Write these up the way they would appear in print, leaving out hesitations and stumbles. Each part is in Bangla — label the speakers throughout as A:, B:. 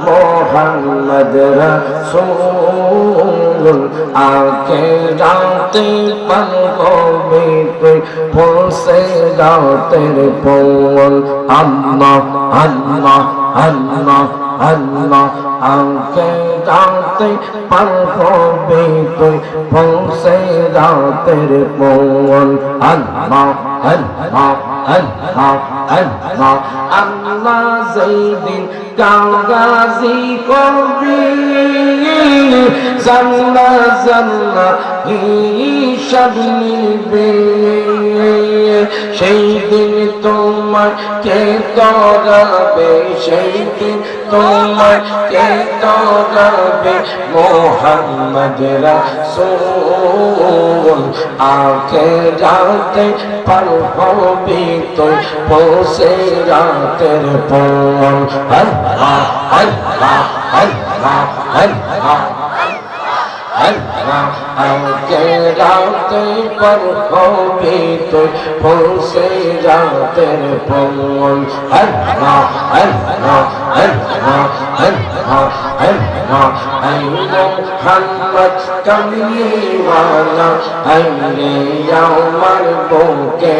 A: मोहम्मद रसूल आके जाते पल को भी कोई फंसे जाते पवन अल्लाह अल्लाह अल्लाह अल्लाह आके जाते पल को भी कोई फंसे जाते पवन अल्लाह अल्लाह अल्लाह अल्लाह अल्लाह ज़ैदिन गाज़ी को भी ज़ल्ला ज़ल्ला ही शबनी बे সেই দিন তোমাকে তরাবে সেই দিন তোমাকে তরাবে মোহাম্মদ রাসূল আকে রাতে পর হবে তো পৌঁছে রাতের পর আল্লাহ আল্লাহ আল্লাহ আল্লাহ आके राते पर होबे तो पहुँचे राते पवन अल्लाह अल्लाह अल्लाह अल्लाह अल्लाह ऐ मोहम्मद कमली वाला ऐ यामर बोके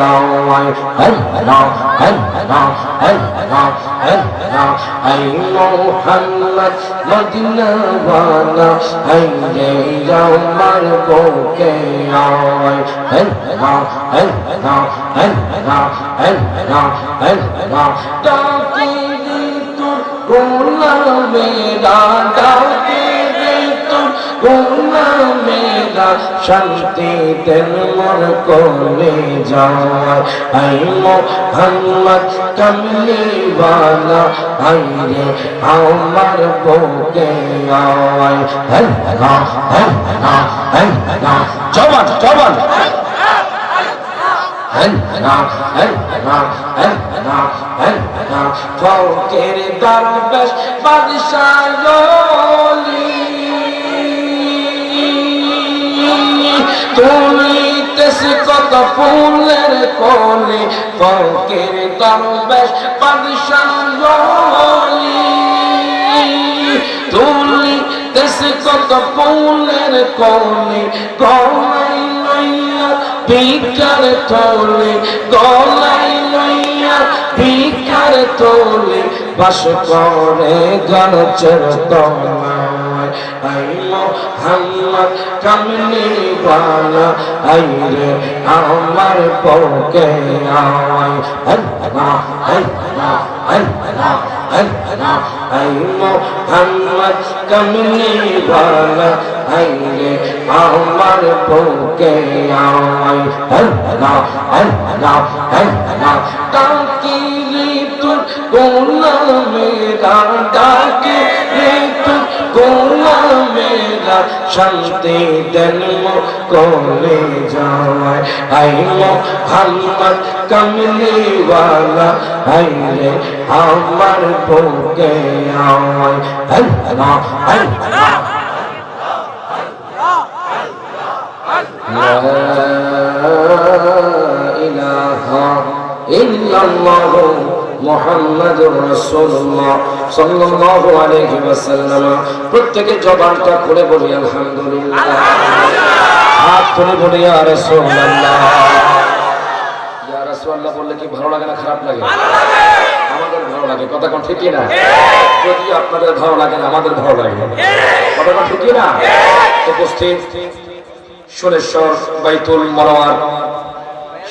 A: आए अल्लाह अल्लाह अल्लाह अल्लाह ऐ मोहम्मद मदीना वाला ऐ यामर बोके आए अल्लाह अल्लाह अल्लाह अल्लाह अल्लाह डाके तू गुलामेरा डाके तू गुलामेरा शांति दिल मोर को ले जाए ऐ मोहम्मद कमली वाला ऐ रे हमर बोके आए अल्लाह अल्लाह अल्लाह जवान जवान अल्लाह अल्लाह अल्लाह अल्लाह फौकेर दरवेश बादशाह তুলিতেছি কত ফুলের কোলে ফকির দরবেশ বাদশাহ তুলিতেছি কত ফুলের কোলে গলাই লইয়া ভিকার তোলে গলাই লইয়া ভিকার তোলে বাস করে গাছের তলায় আই মোহাম্মদ কমলি वाला आई रे আমার পকে আয় আল্লাহ আল্লাহ আল্লাহ আল্লাহ আই মোহাম্মদ কমলি वाला आई रे আমার পকে আয় আল্লাহ আল্লাহ আল্লাহ ডাকি রে তুই গোলামেরা ডাকি রে তুই গোলামেরা শান্তি দিল কোলে जाए आई मोहम्मद कमली वाला आई रे हमर भोगे आए अल्लाह अल्लाह ला इलाहा इल्लल्लाह मुहम्मदुर रासूलुल्लाह सल्लल्लाहु अलैहि वसल्लम प्रत्येक जबानটা খুলে বলি আলহামদুলিল্লাহ हाथ তুলে বলি ইয়া রাসূলুল্লাহ ইয়া রাসূলুল্লাহ বললে কি ভালো লাগে না খারাপ লাগে আমাদের ভালো লাগে কথা কোন ঠিক না যদি আপনাদের ভালো লাগে না আমাদের ভালো লাগে কথা কোন ঠিক না উপস্থিত সুরেশ্বর বাইতুল মুনাওয়ার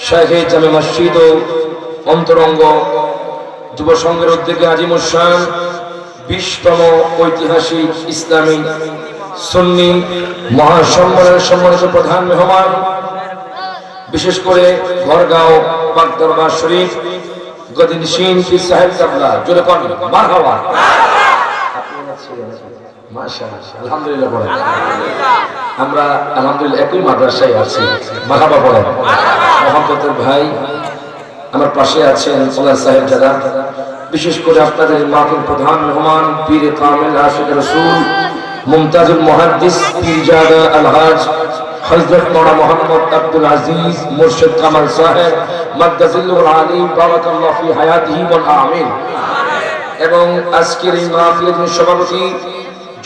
A: শাহে জামে মসজিদ ও অন্তরঙ্গ যুব সংঘের উদ্যোগে আজিমুশান 20তম ঐতিহাসিক ইসলামী সুন্নি মহাসম্মেলনের সম্মানিত প্রধান মেহমান বিশেষ করে ঘরগাঁও পাক দরবার শরীফ গদিনশীন পীর সাহেব কাবলা জোরে কোন মারহাবা মাশাআল্লাহ, আলহামদুলিল্লাহ বলেন। আমরা আলহামদুলিল্লাহ একই মাদ্রাসায় আছি। মারহাবা বলেন। মোহাম্মতের ভাই আমার পাশে আছেন ওলাদ সাহেব যারা, বিশেষ করে আপনাদের মাহফিল প্রধান মেহমান পীর কামিল আশিক রাসূল মুমতাজুল মুহাদ্দিস পীরজাদা আলহাজ হযরত মাওলানা মুহাম্মদ আব্দুল আজিজ মুর্শিদ কামাল সাহেব মাদ্দাজিল্লুল আলিম বারাকাল্লাহু ফি হায়াতিহি ওয়া আমিন। এবং আজকের এই মাহফিলের সভাপতি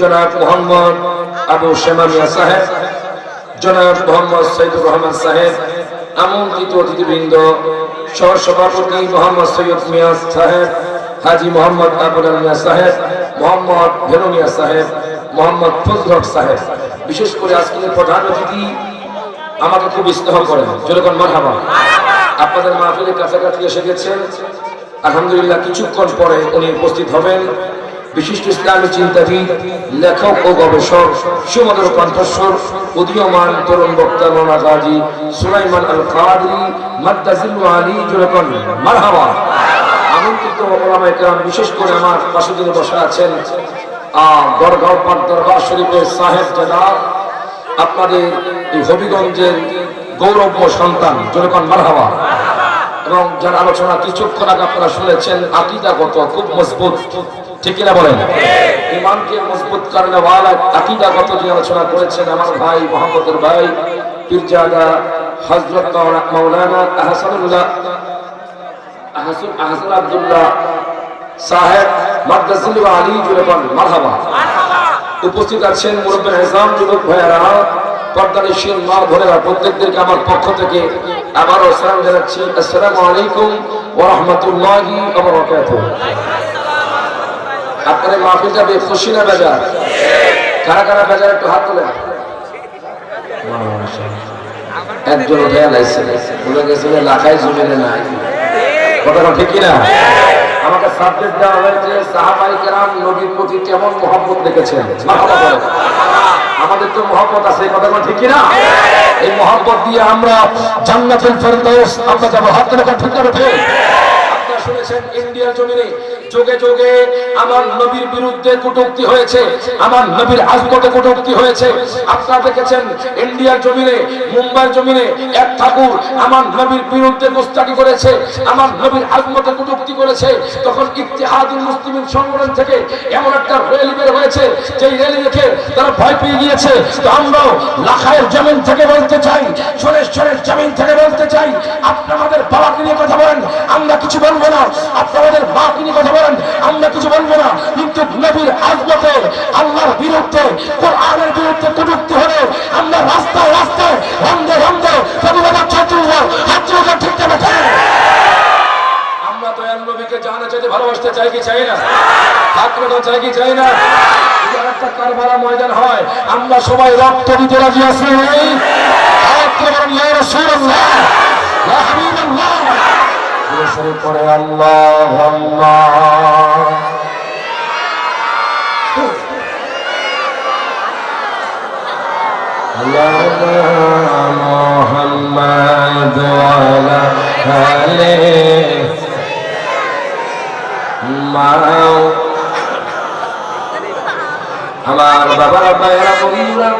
A: জনাব মোহাম্মদ আবু শেমা মিয়া সাহেব, জনাব মোহাম্মদ সৈয়দুর রহমান সাহেব, আমন্ত্রিত অতিথিবৃন্দ, সহসভাপতি মোহাম্মদ সৈয়দ মিয়া সাহেব, হাজী মোহাম্মদ আবুল মিয়া সাহেব, মোহাম্মদ ভেনু মিয়া সাহেব, মোহাম্মদ ফজল সাহেব, বিশেষ করে আজকের প্রধান অতিথি আমাকে খুব স্নেহ করেন। যেরকম মারহাবা, আপনাদের মাহফিলের কাছাকাছি এসে গেছেন। আলহামদুলিল্লাহ কিছুক্ষণ পরে উনি উপস্থিত হবেন। বিশিষ্ট ইসলামী চিন্তাবিদ, লেখক ও গবেষক, সুমধুর কণ্ঠস্বর, উদীয়মান তরুণ বক্তা মাওলানা গাজী সুলাইমান আল কাদরি মাদ্দাজিল্লুল আলী, যেরকম মারহাবা। আমন্ত্রিত ওলামায়ে কেরাম, বিশেষ করে আমার পাশে যিনি বসা আছেন দরগাঁও পাক দরবার শরীফের সাহেব জাদা, আপনাদের এই হবিগঞ্জের গৌরবময় সন্তান, যেরকম মারহাবা। এবং যার আলোচনা কিছুক্ষণ আগে আপনারা শুনেছেন, আকীদাগত খুব মজবুত, ঠিক কিনা বলেন? ঈমানকে মজবুত করনে ওয়ালা আকীদাগত যে আলোচনা করেছেন আমার ভাই মোহাম্মদের ভাই পীরজাদা হযরত মাওলানা আহসান আব্দুল্লাহ সাহেব মাদ্দাজিল্লুল আলী, যেরকম মারহাবা। উপস্থিত আছেন মুরব্বী নিজাম, যুবক ভাইয়েরা, পর্দানিশীল মা বোনেরা, প্রত্যেকদেরকে আমার পক্ষ থেকে আবারও সালাম জানাচ্ছি। আসসালামু আলাইকুম ওয়া রাহমাতুল্লাহি ওয়া বারাকাতুহু। আপনাদের মাহফিলটা বেশ খুশি না বেজার? কারা কারা বেজার একটু হাত তোলেন। একজন উঠে লাইছে, বলে গেছিল লাখাই জমিনে নাই। কথাটা ঠিক কিনা? আমাকে সাবজেক্ট দেওয়া হয়েছে সাহাবায়ে কেরাম নবীর প্রতি কেমন মহব্বত রেখেছেন। মারহাবা বলেন। আমাদের তো মহব্বত আছে, কথা ঠিক কিনা? এই মহব্বত দিয়ে আমরা জান্নাতুল ফেরদাউস আমরা যাব। হাত তোলা ঠিক না? আপনারা শুনেছেন ইন্ডিয়ার জমিনে যোগে যোগে আমার নবীর বিরুদ্ধে কটূক্তি হয়েছে, আমার নবীর আজমতে কটূক্তি হয়েছে। আপনারা দেখেছেন ইন্ডিয়ার জমিনে, মুম্বাইয়ের জমিনে এক ঠাকুর আমার নবীর বিরুদ্ধে গোস্তাকি করেছে, আমার নবীর আজমতে কটূক্তি করেছে। তখন ইত্তেহাদুল মুসলিমিন সংগঠন থেকে এমন একটা র্যালি বের হয়েছে, যে র্যালি দেখে তারা ভয় পেয়ে গিয়েছে। তো আমরাও লাখায়ের জমিন থেকে বলতে চাই, সরেশ্বরের জমিন থেকে বলতে চাই, আপনাদের বাবাকে নিয়ে কথা বলেন, আমরা কিছু বলবো না। আপনাদের মাকে নিয়ে কথা বলেন, আমরা কিছু বলবো না। কিন্তু নবীর আজমতে, আল্লাহর বিরুদ্ধে, কোরআনের বিরুদ্ধে কটূক্তি হলে আমরা রাস্তায় রাস্তায় রন্ধে রন্ধে প্রতিবাদ ছাত্রীরা হাত তুলে ঠিক আছে। আমরা দয়াল নবীকে জানা চাইতে ভালোবাসতে চাই কি চাই না? হাত তুলে চাই কি চাই না? একটা কারবালা ময়দান হয়, আমরা সবাই রক্ত দিতে রাজি আছি। হাত তুলে বলেন ইয়া রাসূলুল্লাহ, ইয়া হাবিবাল্লাহ। শুরু করে আল্লাহ আল্লাহ। মুহাম্মদ ওয়ালা আলিহি মাও। আমার বাবার ভাইয়েরা বন্ধুরা,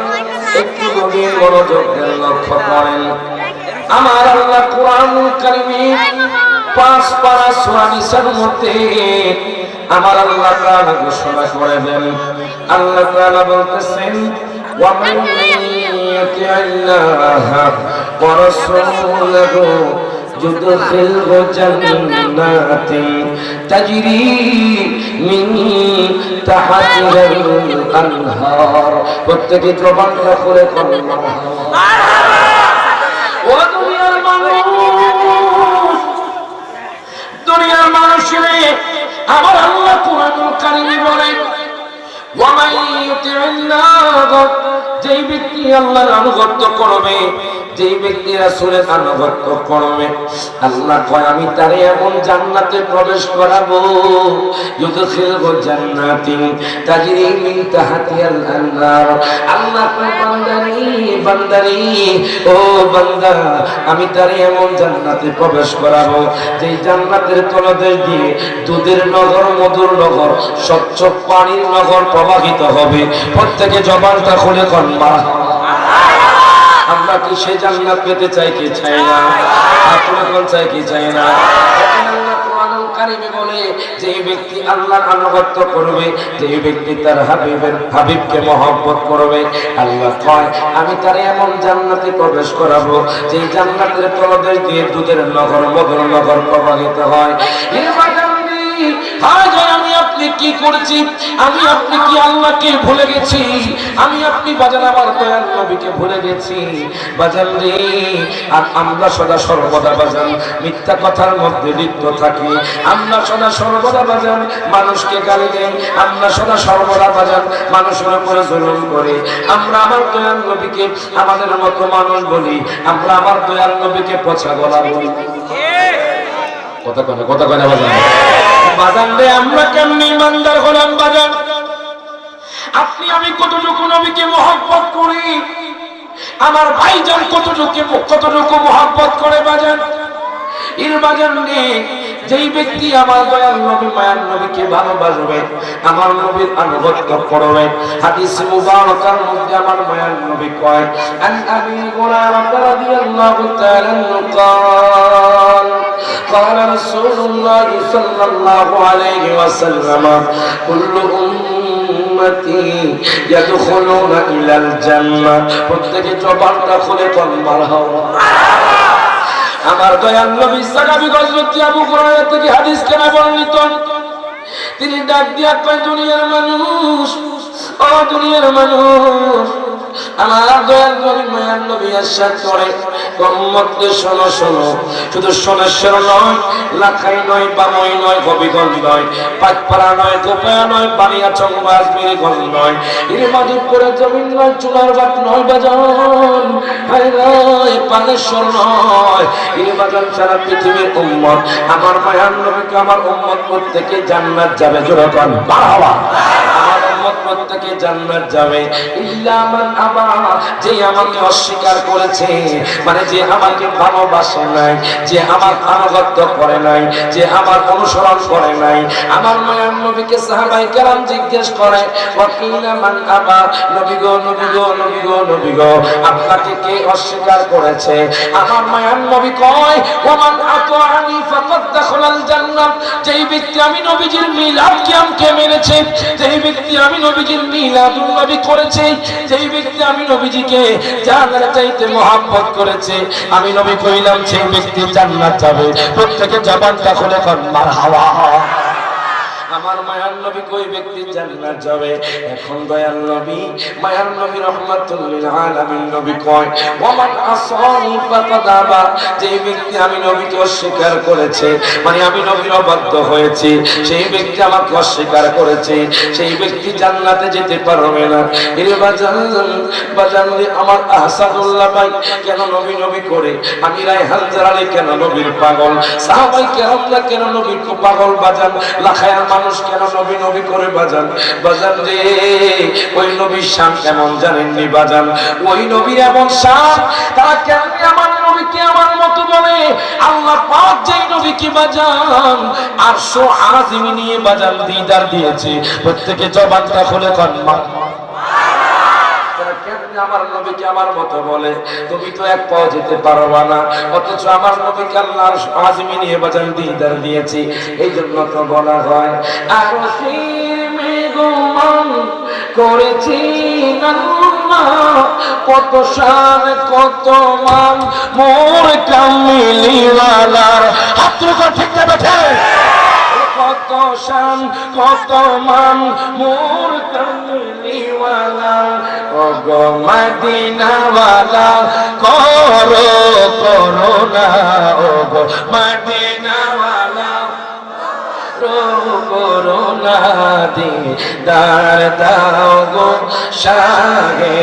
A: একটু গভীর মনোযোগ দিয়ে লক্ষ্য করেন। আমার আল্লাহ কোরআনুল কারীমে 5 পারা সূরা নিসার মধ্যে আমার আল্লাহ তাআলা ঘোষণা করে দেন। আল্লাহ তাআলা বলতেছেন, ওয়া মান ইয়াতিল্লাহা ওয়া রাসূলাহু يدخله جنات تجري من تحتها الأنهار প্রত্যেকে জবানটা খুলে বলুন ও দুনিয়ার মানুষ, দুনিয়ার মানুষেরা আমার আল্লাহ কোরআনুল কারীমে বলে ওয়া মান ইউতি'আল্লাহ, যেই ব্যক্তি আল্লাহর আনুগত্য করবে, যেই ব্যক্তি রাসূলের আনুগত্য করবে আল্লাহ কয় আমি তারে এমন জান্নাতে প্রবেশ করাবো ইউদখিলহু জান্নাতিন তাজরি মিন তাহতিহাল আনহার। আল্লাহ কয় বান্দারি ও বান্দা আমি তারে এমন জান্নাতে প্রবেশ করাবো যেই জান্নাতের তলদেশ দিয়ে দুধের নগর মধুর নগর স্বচ্ছ পানির নগর প্রবাহিত হবে। প্রত্যেকে জবানটা খুলে কোন মারহাবা। আমরা কি সেই জান্নাত পেতে চাই কি চাই না? আপনি কোন চাই কি চাই না? আল্লাহ কোরআনুল কারীমে বলে যে ব্যক্তি আল্লাহর আনুগত্য করবে, যে ব্যক্তি তার হাবিবকে মহব্বত করবে, আল্লাহ কয় আমি তারে এমন জান্নাতে প্রবেশ করাবো যে জান্নাতের তলদেশ দিয়ে দুধের নগর মধুর নগর প্রবাহিত হয়। আমি আপনি কি করেছি? আমি আপনি কি আল্লাহকে ভুলে গেছি? আমি আপনি বাজান আমার দয়াল নবীকে ভুলে গেছি বাজান রে। আর আমরা সদা সর্বদা বাজান মিথ্যা কথার মধ্যে লিপ্ত থাকি। আমরা সদা সর্বদা বাজান মানুষকে গালি দেই। আমরা সদা সর্বদা বাজান মানুষের উপরে জুলুম করি। আমরা আমার দয়াল নবীকে আমাদের মতো মানুষ বলি। আমরা আমার দয়াল নবীকে পচা গলা বলি। কথা কয় না বাজান? বাজান রে আমরা কেমন ইমানদার হলাম বাজান? আপনি আমি কতটুকু নবীকে মহব্বত করি, আমার ভাইজান কতটুকু মহব্বত করে বাজান। এর বাজান রে যেই ব্যক্তি আমার দয়াল নবী মায়ার নবীকে ভালোবাসবে, আমার নবীর আনুগত্য করবে, হাদিস মুবারকার মধ্যে আমার মায়ার নবী কয় আন আবি হুরায়রা রাদিয়াল্লাহু তাআলা قال قال رسول الله صلى الله عليه وسلم كل উম্মতি ইয়াদখুলুনা ইলাল জান্নাহ। প্রত্যেকে জবানটা খুলে কোন মারহাবা। আমার দয়াল নবী সাহাবী হযরত আবু হুরায়রা থেকে হাদিস কেন বর্ণিত, তিনি ডাক দিয়া কয় দুনিয়ার মানুষ, ও দুনিয়ার মানুষ, আমার দয়াল নবী মায়ার নবী ইরশাদ করে উম্মতকে শোনো শোনো, শুধু শোনেশ্বর নয়, লাখাই নয়, বামই নয়, হবিগঞ্জ নয়, পাঁচপাড়া নয়, গোপায়া নয়, বানিয়াচং বাসবিরিগঞ্জ নয়, ইরমাদুপুরে জমিন নয়, চুনার বাট নয় বাজান, হায় নয় পানেশ্বর নয়, ইরবাজান সারা পৃথিবীর উম্মত আমার মায়ার নবীকে আমার উম্মত প্রত্যেকে জান্নাত যাবে। জোরে কোন মারহাবা। আমার উম্মত প্রত্যেকে জান্নাত যাবে ইল্লা মান আবা, যে আমাকে অস্বীকার করেছে, মানে যে আমাকে ভালোবাসে নাই, যে আমার আনুগত্য করে নাই, যে আমার অনুসরণ করে নাই। আমার মায়ার নবীকে সাহাবায়ে কেরাম জিজ্ঞেস করে ওয়াকিলা মান আবা, নবী গো নবী গো নবী গো নবী গো আপনাকে কে অস্বীকার করেছে? আমার মায়ার নবী কয় ওমান আতাআনি ফাকাদ দাখালাল জান্নাহ, যেই ব্যক্তি আমি নবীজির মিলাদ কিয়ামকে মেনেছে, যেই ব্যক্তি আমি নবীজির মিলাদুন নবী করেছে, যেই ব্যক্তি আমি নবীজিকে জান্নাত চাইতে মহব্বত করেছে, আমি নবী কইলাম সেই ব্যক্তি জান্নাত যাবে। প্রত্যেকে জবানটা খুলে কোন মারহাবা। আমার মায়ার নবী কই ব্যক্তি জান্নাত যাবে? এখন দয়াল নবী মায়ার নবী রাহমাতুল লিল আলামিন নবী কয় ওমান আসানি ফাকাদ আবা, যে ব্যক্তি আমি নবীকে অস্বীকার করেছে, মানে আমি নবীর অবাধ্য হয়েছি, সেই ব্যক্তি আমাকে অস্বীকার করেছে, সেই ব্যক্তি জান্নাতে যেতে পারবে না। এর বাজান আমার আহসানুল্লাহ ভাই কেন নবী নবী করে, আমি রায়হান জালালি কেন নবীর পাগল, সাহাবায়ে কেরামরা কেন নবীর পাগল বাজান, লাখায়ার মানুষ কেন নবী নবী করে বাজান। বাজান রে ওই নবীর শান কেমন জানেননি বাজান? ওই নবীর এমন শান, তারা কেন আমার নবীকে আমার মতো বলে? আল্লাহ পাক যেই নবীকে বাজান আরশ আজিমি নিয়ে বাজান দিদার দিয়েছে। প্রত্যেকে জবানটা খুলে কোন আমার নবীকে আমার মতো বলে? তুমি তো এক পাও যেতে পারবা না, অথচ আমার নবীকে আল্লাহর আযমি নিয়ে বাজান দিদার দিয়েছি। এই জন্য তো বলা হয় আরশের মেঘমান করেছি আল্লাহ, কত শান কত মান মোর কামলিওয়ালার। হাত তুলে ঠিক না বেঠে? কত শান কত মান মোর কামলিওয়ালা, ওগো মদিনাওয়ালা করো করুণা, ওগো মদিনাওয়ালা করো করুণা দিদার দাও গো শাহে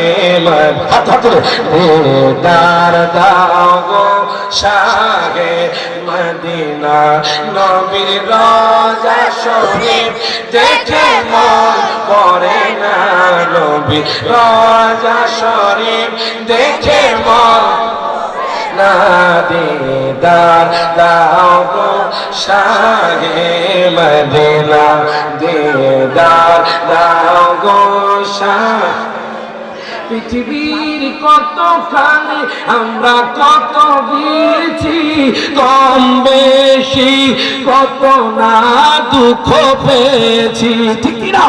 A: দিদার দাও গো শাহে মদিনা নবীর রওজা শরীফ দেখে মন পড়ে না নবীর রওজা শরীফ দেখে মন না দিদার দাও গো শাহে মদিনা দিদার দাও গো শাহে পৃথিবীর কতখানি আমরা কত গিয়েছি কম বেশি কত না দুঃখ পেয়েছি ঠিক না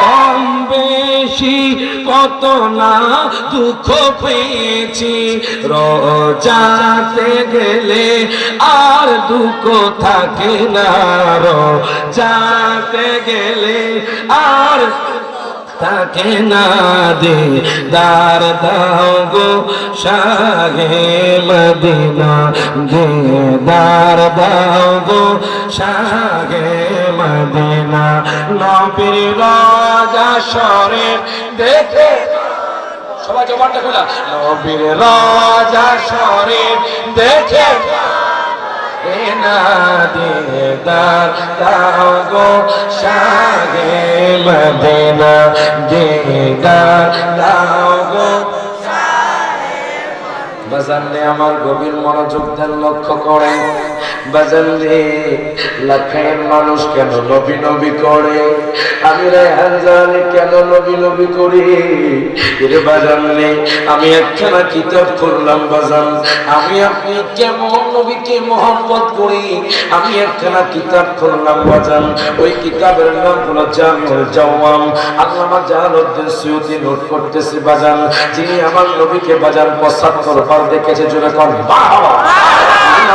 A: কম বেশি কত না দুঃখ পেয়েছি রোজাতে গেলে আর দুঃখ থাকে না রোজাতে গেলে আর তাকে না দিদার দাও গো শাহে মদিনা দিদার দাও গো শাহে মদিনা নবীর রওজা শরীফ দেখে সবাই জবানটা খোলা নবীর রওজা শরীফ দেখে না দিদার দাও গো শাহে মদিনা দিদার দাও গো বাজানলে আমার গভীর মনোযোগ দেন লক্ষ্য করেন বাজানলে লাখের মানুষ কেন নবী নবী করে আমি রায়হান জানি কেন নবী নবী করি এরে বাজানলে আমি একখানা কিতাব খুললাম বাজান আমি আপনি কেমন নবীকে মহব্বত করি আমি একখানা কিতাব খুললাম বাজান ওই কিতাবের নাম হলো জামিউল জাওয়াম আল্লামা জালালউদ্দিন সুয়ুতী নোট করতেছে বাজান যিনি আমার নবীকে বাজান ৭৫ বার দেখেছে জোরে কোন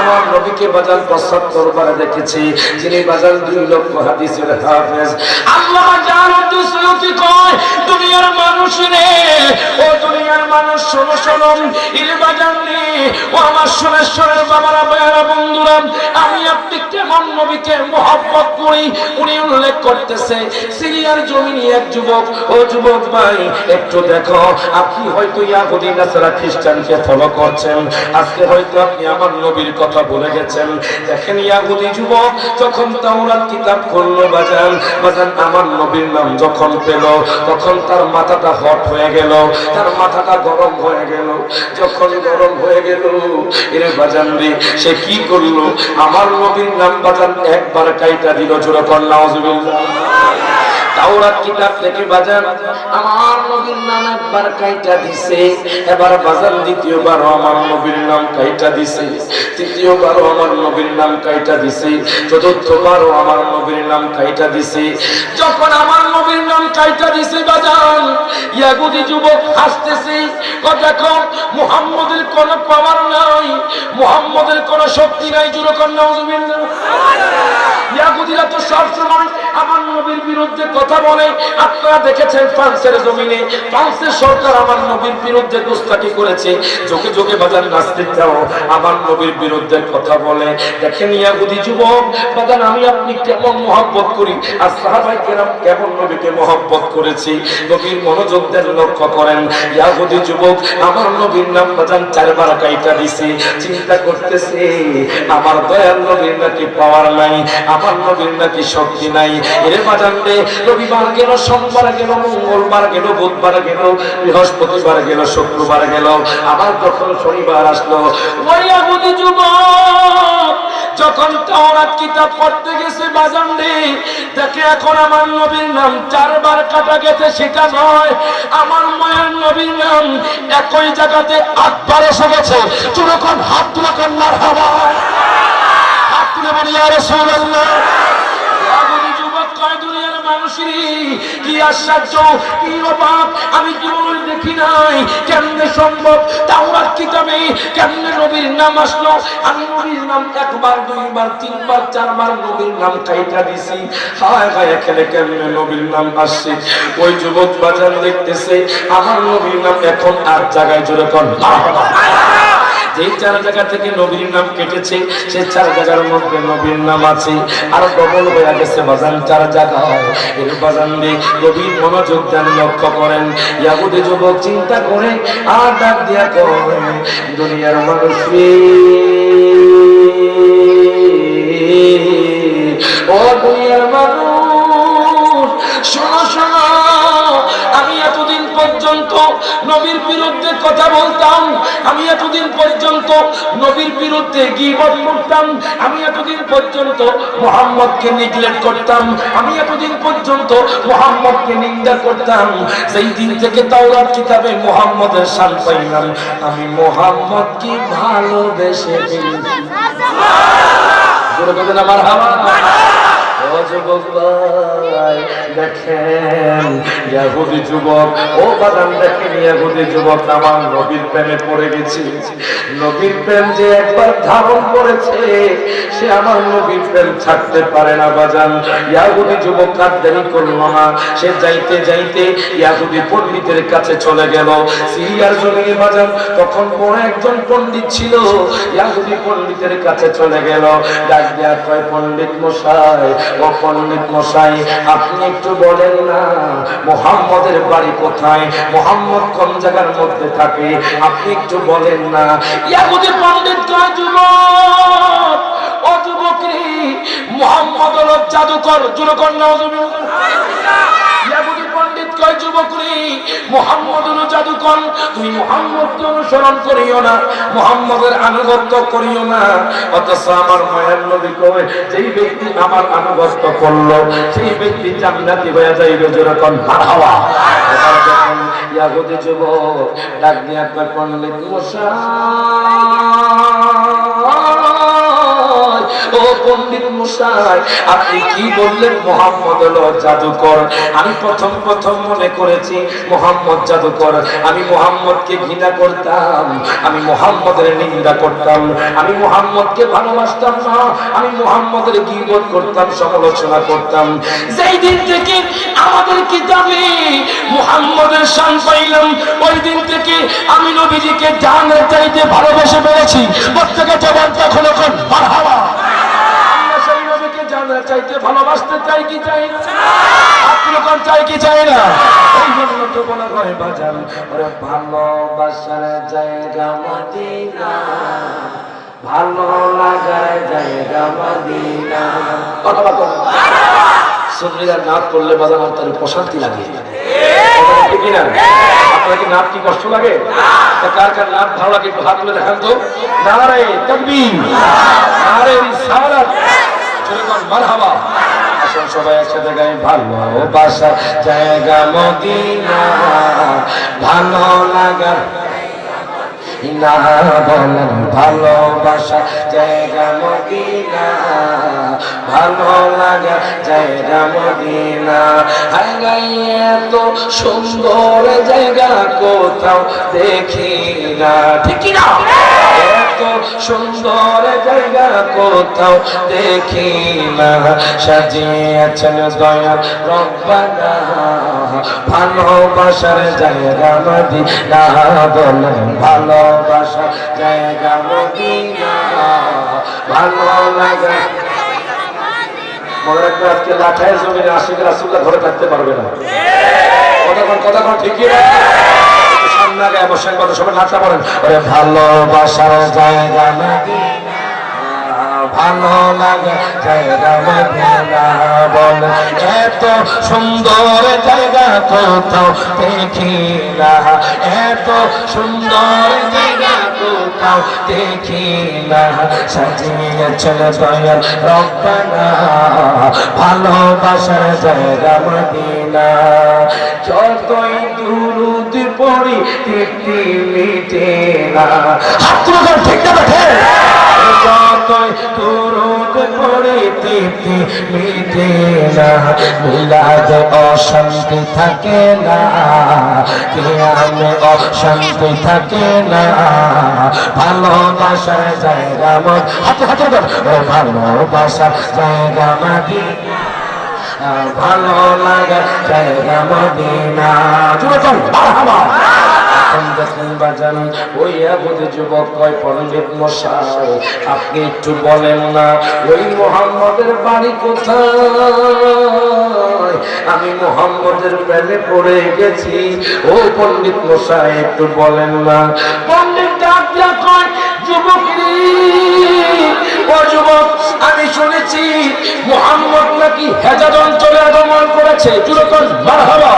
A: আমার নবীকে বাজান ৭৫ বার দেখেছি যিনি বাজান ২ লক্ষ হাদিসের হাফেজ আল্লামা জালালউদ্দিন সুয়ুতী কয় দুনিয়ার মানুষ রে ও দুনিয়ার মানুষ শোনো শোনো ইরে বাজান রে ও আমার সোনার বাবারা ভাইরা বন্ধুরা আমি আপনি কেমন নবীকে মহব্বত করি উনি উল্লেখ করতেছে সিরিয়ার জমিনে এক যুবক ও যুবক ভাই একটু দেখো আপনি হয়তো ইহুদি নাসারা খ্রিস্টানকে ফলো করছেন আজকে হয়তো আপনি আমার নবীর কথা ভুলে গেছেন দেখেন ইহুদি যুবক যখন তাওরাত কিতাব খুললো বাজান আমার নবীর নাম যখন পেল তখন তার মাথাটা হট হয়ে গেল তার মাথাটা গরম হয়ে গেল যখন গরম হয়ে গেল এর বাজান রে সে কি করলো আমার নবীর নাম বাজান একবার কাইটা দিল জোরে কর নাউজুবিল্লাহ তাওরাত কিতাব থেকে বাজান আমার নবীর নাম একবার কাইটা দিছে এবার বাজান দ্বিতীয়বার আমার নবীর নাম কাইটা দিছে তৃতীয়বার আমার নবীর নাম কাইটা দিছে চতুর্থবার আমার নবীর নাম কাইটা দিছে যখন আমার নবীর নাম কাইটা দিছে বাজান ইহুদি যুবক হাসতেছে ও দেখো মুহাম্মদের কোনো পাওয়ার নাই মুহাম্মদের কোনো শক্তি নাই জোরে কর নাউজুবিল্লাহ ইহুদিরা তো সব সময় আমার নবীর বিরুদ্ধে কথা বলে আপনারা দেখেছেন ফ্রান্সের জমিনে ফ্রান্সের সরকার আমার নবীর বিরুদ্ধে দুষ্টাকি করেছে চোখে চোখে বাজান নাস্তিকরাও আমার নবীর বিরুদ্ধে কথা বলে দেখেন ইহুদি যুবক বাজান আমি আপনি কেমন মহব্বত করি আর সাহাবায়ে কেরাম কেমন নবীকে মহব্বত করেছি নবীর মনোযোগ দেন লক্ষ্য করেন ইহুদি যুবক আমার নবীর নাম বাজান 4 বার কাইটা দিছে চিন্তা করতেছে আমার দয়াল নবীর নাকি পাওয়ার নাই আমার নবীর নাকি শক্তি নাই এর বাজান রে রবিবার গেল সোমবার গেল মঙ্গলবার গেল বুধবার গেল বৃহস্পতিবার গেল শুক্রবার গেল আবার যখন শনিবার আসলো ওই ইহুদি যুবক যখন তাওরাত কিতাব পড়তে গেছে বাজান রে দেখে এখন আমার নবীর নাম 4 বার কাটা গেছে সেটা নয় আমার মায়ের নবীর নাম একই জায়গাতে 8 বার এসে গেছে যখন হাত তুলে কর মারহাবা হাত তুলে বলি ইয়া রাসূলুল্লাহ কি আশ্চর্য কি অবাক আমি জীবনে দেখি নাই কেমনে সম্ভব তাওরাত কিতাবে কেমনে নবীর নাম আসলো আমি নবীর নাম একবার দুইবার তিনবার চারবার নবীর নাম কাইটা দিছি হায় হায় এখানে কেমনে নবীর নাম আসছে ওই যুবক বাজার দেখতেছে আমার নবীর নাম এখন আর জায়গায় জোরে কর যেই 4 জায়গা থেকে নবীর নাম কেটেছে সেই 4 জায়গার মধ্যে নবীর নাম আছে আর ডবল হয়ে গেছে বাজান 4 জায়গায়। এর বাজান দিয়ে নবীর মনোযোগ দেন, লক্ষ্য করেন। ইয়াহুদি যুবক চিন্তা করে আর ডাক দিয়া কয়, দুনিয়ার মানুষ ও দুনিয়ার মানুষ, শোনো শোনো, আমি এতদিন পর্যন্ত নবীর বিরুদ্ধে কথা বলতাম, আমি এতদিন পর্যন্ত নবীর বিরুদ্ধে গীবত করতাম, আমি এতদিন পর্যন্ত মুহাম্মদকে নেগলেক্ট করতাম, আমি এতদিন পর্যন্ত মুহাম্মদকে নিন্দা করতাম। সেই দিন থেকে তাওরাত কিতাবে মুহাম্মদের শান পাইলাম, আমি মুহাম্মদকে ভালোবেসে ফেলেছি। জোরে বলেন মারহাবা। ও যুবক ভাই দেখেন, ইহুদি যুবক, ও বাদাম দেখেন, ইহুদি যুবক আমার নবীর প্রেমে পড়ে গেছে। নবীর প্রেম যে একবার ধারণ করেছে সে আমার নবীর প্রেম ছাড়তে পারে না বাজান। ইহুদি যুবক আর দেরি করলো না, সে যাইতে যাইতে ইহুদি পণ্ডিতের কাছে চলে গেল। সিরিয়ার জমিনে বাজান তখন বড় একজন পণ্ডিত ছিল, ইহুদি পণ্ডিতের কাছে চলে গেল। ডাক দেয়া কয়, পণ্ডিত মশাই, ও পণ্ডিত মশাই, আপনি একটু বলেন না মুহাম্মদের বাড়ি কোথায়, মুহাম্মদ কোন জায়গার মধ্যে থাকে, আপনি একটু বলেন না। ইহুদি পণ্ডিত কয়, যুবক, ও যুবক রে, মুহাম্মদ হলো জাদুকর। যুবকর নাউজুবিল্লাহ। ইহুদি পণ্ডিত কয়, যুবক রে, মুহাম্মদ হলো জাদুকর, তুমি মুহাম্মদকে অনুসরণ করিও না, মুহাম্মদের আনুগত্য করিও না। অথচ আমার মায়ের নবী কয়, যেই ব্যক্তি আমার আনুগত্য করলো সেই ব্যক্তি জান্নাতি হয়ে যাইবে। যেরকম মারহাবা। এবার যখন ইহুদি যুবক ডাক দিয়া কয়, পণ্ডিত মশাই, ও পণ্ডিত মশাই, আপনি কি বললেন মুহাম্মদ হলো জাদুকর? আমি প্রথম মনে করেছি মুহাম্মদ জাদুকর, আমি মুহাম্মদকে ঘৃণা করতাম, আমি মুহাম্মদের নিন্দা করতাম, আমি মুহাম্মদকে ভালোবাসতাম না, আমি মুহাম্মদের গীবত করতাম, সমালোচনা করতাম। যেই দিন থেকে আমাদের কিতাবে মুহাম্মদের শান পাইলাম, ওই দিন থেকে আমি নবীজিকে জানের চাইতে ভালোবেসে পেরেছি। প্রত্যেকে জবান তখন মারহাবা। চাইতে ভালোবাসতে চাই কি চাই না? আপনার চাই কি চাই না? এই জন্য তো বলা হয় বাজান, ওরে ভালোবাসার জায়গা মদিনা, ভালো লাগার জায়গা মদিনা। কথা বলো। সুন্নিরা নাচ করলে বাজান আর তার প্রশান্তি লাগে, ঠিক না? আপনার কি নাচ কি কষ্ট লাগে? কার কার নাচ ভালো লাগে একটু হাত তুলে দেখান তো। নারে তাকবীর, নারে রিসালাত, মারহাবা। আসুন সবাই একসাথে গাই, ভালোবাসার জায়গা মদিনা, ভালো লাগার না বলেন, ভালোবাসার জায়গা মদিনা, ভালো লাগার জায়গা মদিনা। এত সুন্দর জায়গা কোথাও দেখি না, ঠিক না? এত সুন্দর জায়গা কোথাও দেখি না, সাজিয়েছেন দয়াল রব্বানা, ভালোবাসার জায়গা মদিনা, বলেন ভালোবাসার জায়গা মদিনা, ভালো লাগা। মনে রাখবে আজকে লাখায় জমিনে আশিক রাসূলুল্লাহ ধরে থাকতে পারবে না। কথা ঠিকই না? সামনে আগে বসেন, কথা সবাই নাচা পড়েন। ওরে ভালোবাসার জায়গা মদিনা, ভালো লাগা জায়গা মদিনা, বল এত সুন্দর জায়গা কোথাও দেখি না, এত সুন্দর জায়গা কোথাও দেখি না, সাজিয়েছেন দয়াল রব্বানা, ভালোবাসার জায়গা মদিনা। যতই দুরূদ পড়ি তৃপ্তি মিটে না, ঠিক না? যতই দুরূদ পড়ি তৃপ্তি মিটে না, মিলাদে অশান্তি থাকে না, কিয়ামে অশান্তি থাকে না, ভালোবাসার জায়গা ভালোবাসার জায়গা মদিনা, ভালো লাগা জায়গা মদিনা। এখন দেখুন বাজান ওই ইয়াহুদি যুবক কয় পণ্ডিত মশাই আপনি একটু বলেন না ওই মুহাম্মদের বাড়ি কোথায়? আমি মুহাম্মদের প্রেমে পড়ে গেছি। ও পণ্ডিত মশাই একটু বলেন না। পণ্ডিত ডাক দিয়া কয় যুবক রে, ও যুবক আমি শুনেছি মুহাম্মদ নাকি হেজাজ অঞ্চলে আগমন করেছে। যুবক মারহাবা।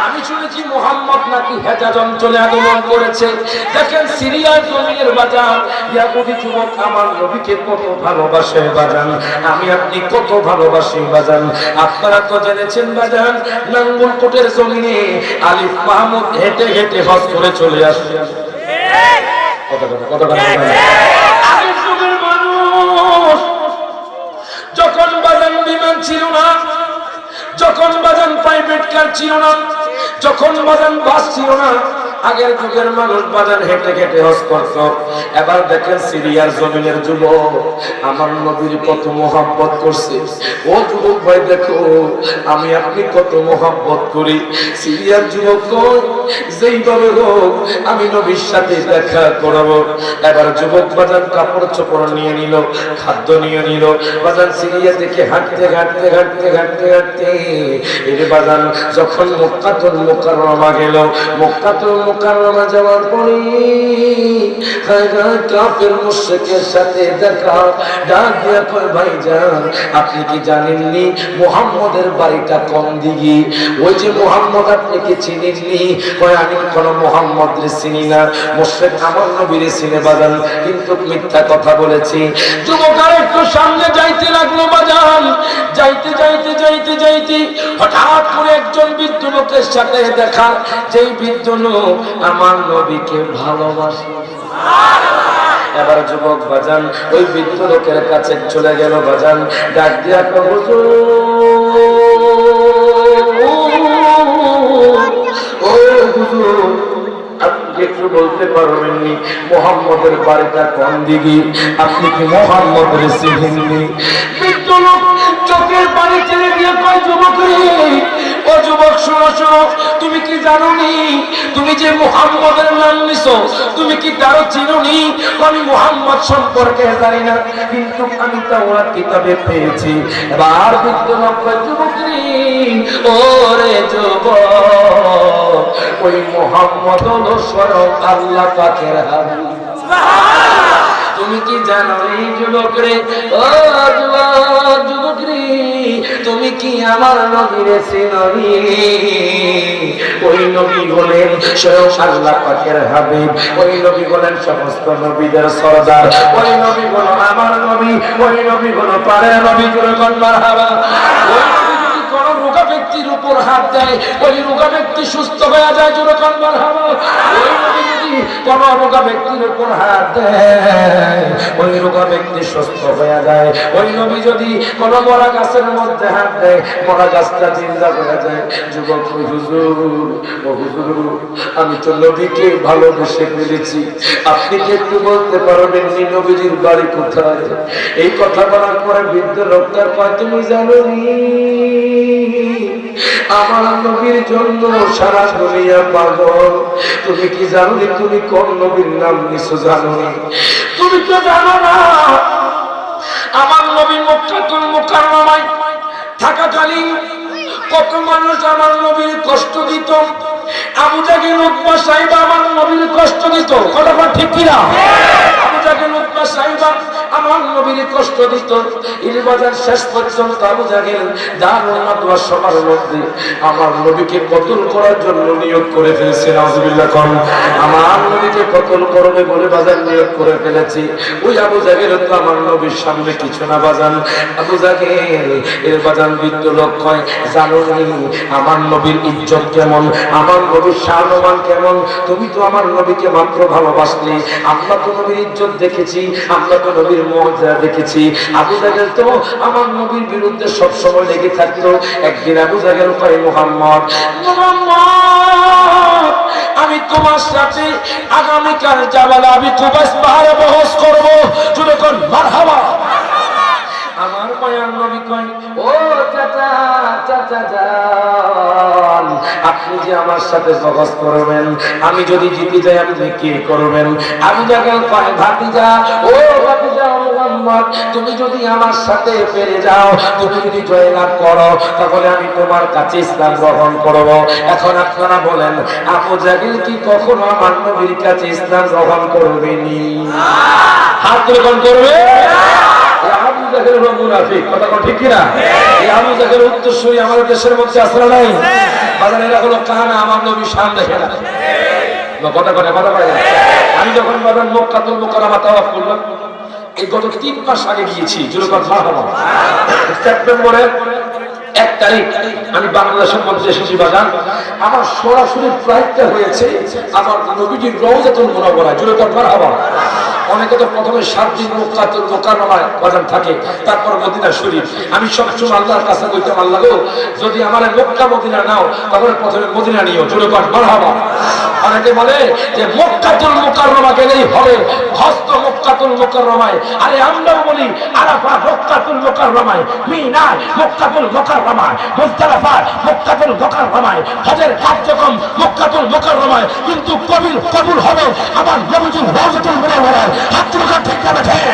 A: আমি শুনেছি মুহাম্মদ নাকি হেজাজ অঞ্চলে আগমন করেছে। দেখেন সিরিয়ার জমিনের বাজান ইয়াহুদি যুবক আমার নবীকে কত ভালোবাসে বাজান, আমি আপনি কত ভালোবাসি বাজান। আপনারা তো জেনেছেন বাজান নাঙ্গলকোটের জমিনে আলিফ মাহমুদ হেঁটে হেঁটে হজ করে চলে আসে। যখন বাজান বিমান ছিল না, যখন বাজান প্রাইভেট কার ছিল না, যখন বাজান বাস ছিল না, আগের যুগের মানুষ বাজান হেঁটে হেঁটে হজ করত। এবার দেখেন সিরিয়ার জমিনের যুবক আমার নবীর কত মোহাব্বত করছে। ও যুবক ভাই দেখো আমি আপনি কত মোহাব্বত করি। সিরিয়ার যুবক যেইভাবে হোক আমি নবীর সাথে দেখা করাবো। এবার যুবক বাজান কাপড় চোপড় নিয়ে নিল, খাদ্য নিয়ে নিল, বাজান সিরিয়া থেকে হাঁটতে হাঁটতে হাঁটতে হাঁটতে হাঁটতে এর বাজান যখন মক্কাতুল মুকাররমা গেল, মক্কাতুল মুকাররমা যাওয়ার পরে কাফের মুশরিকের সাথে দেখা, ডাক দিয়া কয় ভাইজান আপনি কি জানেননি মুহাম্মদের বাড়িটা কোন দিকে? ওই যে মুহাম্মদ আপনি কি চিনেননি? কয় আমি কোনো মুহাম্মদরে চিনি না, মুশরিক আমার নবীরে চিনে বাজান, কিন্তু মিথ্যা কথা বলেছি। যুবক আর একটু সামনে যাইতে লাগলো বাজান, যাইতে যাইতে যাইতে যাইতে হঠাৎ করে একজন বৃদ্ধ লোকের সাথে দেখা, যেই বৃদ্ধ লোক আমার নবীকে ভালোবাসে। এবার যুবক বাজান ওই বৃদ্ধ লোকের কাছে চলে গেল বাজান, ডাক দিয়া হুজুর ও হুজুর আপনি একটু বলতে পারবেননি মুহাম্মদের বাড়িটা কোন দিকে? আপনি কি মুহাম্মদের চিনেননি? বৃদ্ধ লোক চোখের পানি ছেড়ে দিয়ে কয় যুবক রে, ও যুবক শোনো শোনো, তুমি কি জানোনি তুমি যে মুহাম্মদের নাম নিছো তুমি কি তারও চিনোনি? আমি মুহাম্মদ সম্পর্কে জানি না, কিন্তু আমি তাওরাত কিতাবে পেয়েছি। এবার বৃদ্ধ লোক কয় যুবক রে, ওরে যুবক ওই মুহাম্মদ হলো স্বয়ং আল্লাহ পাকের হাবিব। তুমি কি জানো এই যুবক রে, ও যুবক যুবক রে, তুমি কি আমার নবীরে চিনোনি? ওই নবী হলেন স্বয়ং আল্লাহ পাকের হাবিব, ওই নবী হলেন সমস্ত নবীদের সরদার, ওই নবী হলো আমার নবী, ওই নবী হলো পারের নবী। যুবক মারহাবা। ওই নবী যদি কোনো রোগা ব্যক্তির উপর হাত দেয় ওই রোগা ব্যক্তি সুস্থ হয়ে যায়। যুবক মারহাবা। ওই নবী যদি কোনো রোগা ব্যক্তির উপর হাত দেয় ওই রোগা ব্যক্তি সুস্থ হয়ে যায়। ওই নবী যদি কোনো মরা গাছের মধ্যে হাত দেয় মরা গাছটা জিন্দা হয়ে যায়। যুবক হুজুর ও হুজুর আমি তো নবীকে ভালোবেসে ফেলেছি, আপনি কি একটু বলতে পারবেন নবীজির বাড়ি কোথায়? এই কথা বলার পরে বৃদ্ধ লোকটা কয় তুমি জানো আমার নবীর জন্য সারা দুনিয়া পাগল। তুমি কি জানো তুমি কোন নবীর নাম নিছো জানো? তুমি তো জানো না আমার নবী মক্কাতুল মুকাররমায় থাকাকালীন কত মানুষ আমার নবীর কষ্ট দিত। আবু জাহেল উতবা সাইবা আমার নবীর কষ্ট দিত। কথা ঠিক কিনা? আবু জাহেল উতবা সাইবা আমার নবীর কষ্ট দিত। ইলবাজার শেষ পর্যন্ত আবু জাহেল দারুল মাদওয়া সবার মধ্যে আমার নবীকে কতল করার জন্য নিয়োগ করে ফেলেছে। নাউজুবিল্লাহ কোন আমার নবীকে কতল করবে বলে বাজার নিয়োগ করে ফেলেছে। ওই আবু জাহেল তো আমার নবীর সামনে কিছু না বাজান। আবু জাহেল এর বাজান বৃদ্ধ লোক কয় জানো আমার নবীর ইজ্জত কেমন, আমার নবীর সম্মান কেমন? তুমি তো আমার নবীকে মাত্র ভালোবাসলে, আমরা তো নবীর ইজ্জত দেখেছি, আমরা তো নবীর মর্যাদা দেখেছি। আবু জাহেল তো আমার নবীর বিরুদ্ধে সব সময় লেগে থাকতো। একদিন আবু জাহেল কয় মুহাম্মদ মুহাম্মদ আমি তোমার সাথে আগামীকাল জাবাল আবি কুবাইস পাহাড়ে বহস করব। যুবকগণ মারহাবা। আমার মায়ার নবী কয় ও চাচা চাচা যান আপনি যে আমার সাথে বহস করবেন, আমি যদি জিতে যাই আপনি কি করবেন? আবু জাহেল কয় ভাতিজা, ও ভাতিজা মুহাম্মদ, তুমি যদি আমার সাথে পেরে যাও, তুমি যদি জয়লাভ করো, তাহলে আমি তোমার কাছে ইসলাম গ্রহণ করব। এখন আপনারা বলেন, আবু জাহেল কি কখনো আমার নবীর কাছে ইসলাম গ্রহণ করবেনি? হাত তুলে কোন করবে? আবু জাহেল হলো মুনাফিক, কথা কোন ঠিক কিনা? এই আবু জাহেল উত্তরসূরি আমাদের দেশের মধ্যে আসলে নাই। বাজার এরা হলো কানা আমার নবীর সামনে দেখে না। কথা কথা কথা বলে। আমি যখন বাজার মক্কাতুল মুকাররমা তাওয়াফ করলাম, এই গত 3 মাস আগে গিয়েছি, জুলকাত মাহরম সেপ্টেম্বরের 1 তারিখ আমি বাংলাদেশের মধ্যে এসেছি বাজার। আমার সরাসরি ফ্লাইটটা হয়েছে আমার নবীজির রওজাতুল মুনাওয়ারা, জুলকাত মারহাবা। অনেকে তো প্রথমে 7 দিন মক্কাতুল মুকাররমায় বাজার থাকে, তারপর মদিনা শরীফ। আমি সবসময় আল্লাহর কাছে কইতাম, আল্লাহ গো, যদি আমার মক্কা মদিনা নাও, তাহলে প্রথমে মদিনা নিও, জুলকাত মারহাবা। অনেকে বলে যে মক্কাতুল মুকাররমা গেলেই হবে, হস্ত মক্কাতুল মুকাররমায়। আরে আমরাও বলি আরাফা মক্কাতুল মুকাররমায়, মিনা মক্কাতুল মুকাররমায়, মুজদালিফা মক্কাতুল মুকাররমায়, হজের কার্যক্রম মক্কাতুল মুকাররমায়, কিন্তু কবুল হবে আমার নবীজির রওজাতুল মুনাওয়ারায়। হাত তুলে ঠিক না ঠিক?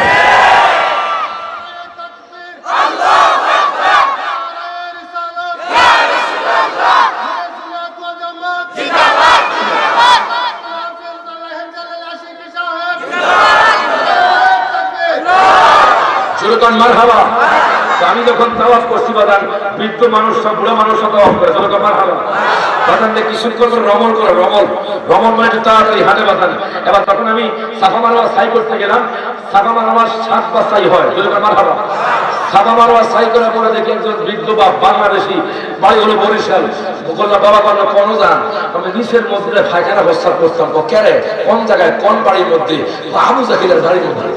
A: মারহাবা। আমি যখন তাওয়াফ করছি বাদান, বৃদ্ধ মানুষ সব বুড়া মানুষ তাওয়াফ করে, জোরে মারহাবা। বাদান দেখি শুরু করবে রমল করে, রমল মানে একটু তাড়াতাড়ি হাঁটে বাদান। এবার তখন আমি সাফা মারওয়া সাই করতে গেলাম। সাফা মারওয়া 7 বার সাই হয়, জোরে মারহাবা। সাফা মারওয়া সাই করার পরে দেখি একজন বৃদ্ধ বাংলাদেশি, বাড়ি হলো বরিশাল। বললাম, বাবা বললাম কোন যান? আমি নিচের মধ্যে পায়খানা প্রস্তাব করতাম। কেরে? কোন জায়গায়, কোন বাড়ির মধ্যে? আবু জাহেলের বাড়ির মধ্যে।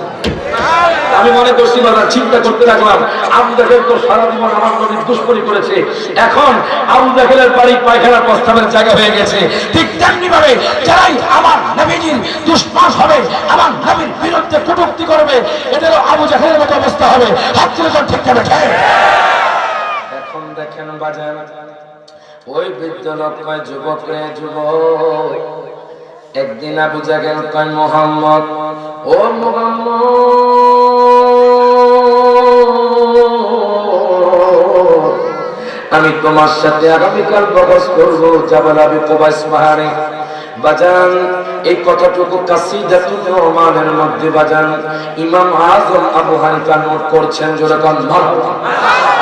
A: আমি মনে করছি বাজার, চিন্তা করতে লাগলাম, আবু জাহেল তো সারা জীবন আমার নবীর দুশমনি করেছে, এখন আবু জাহেলের বাড়ি পায়খানার প্রস্তাবের জায়গা হয়ে গেছে। ঠিক তেমনি ভাবে যারাই আমার নবীজির দুশমন হবে, আমার নবীর বিরুদ্ধে কটূক্তি করবে, এদেরও আবু জাহেলের মতো অবস্থা হবে। হাত তুলে ঠিক যাবে। এখন দেখেন বাজার, ওই বৃদ্ধ লোক কয়, যুবক রে যুবক, একদিন আবু জাহেল কয়, মুহাম্মদ, ও মুহাম্মদ, আমি তোমার সাথে আগামীকাল বহস করবো জাবাল আবি কুবাইস পাহাড়ে। বাজান এই কথাটুকু কাসিদাতুন রহমানের মধ্যে বাজান ইমাম আযম আবু হানিফা নোট করছেন, জোরে কোন মারহাবা।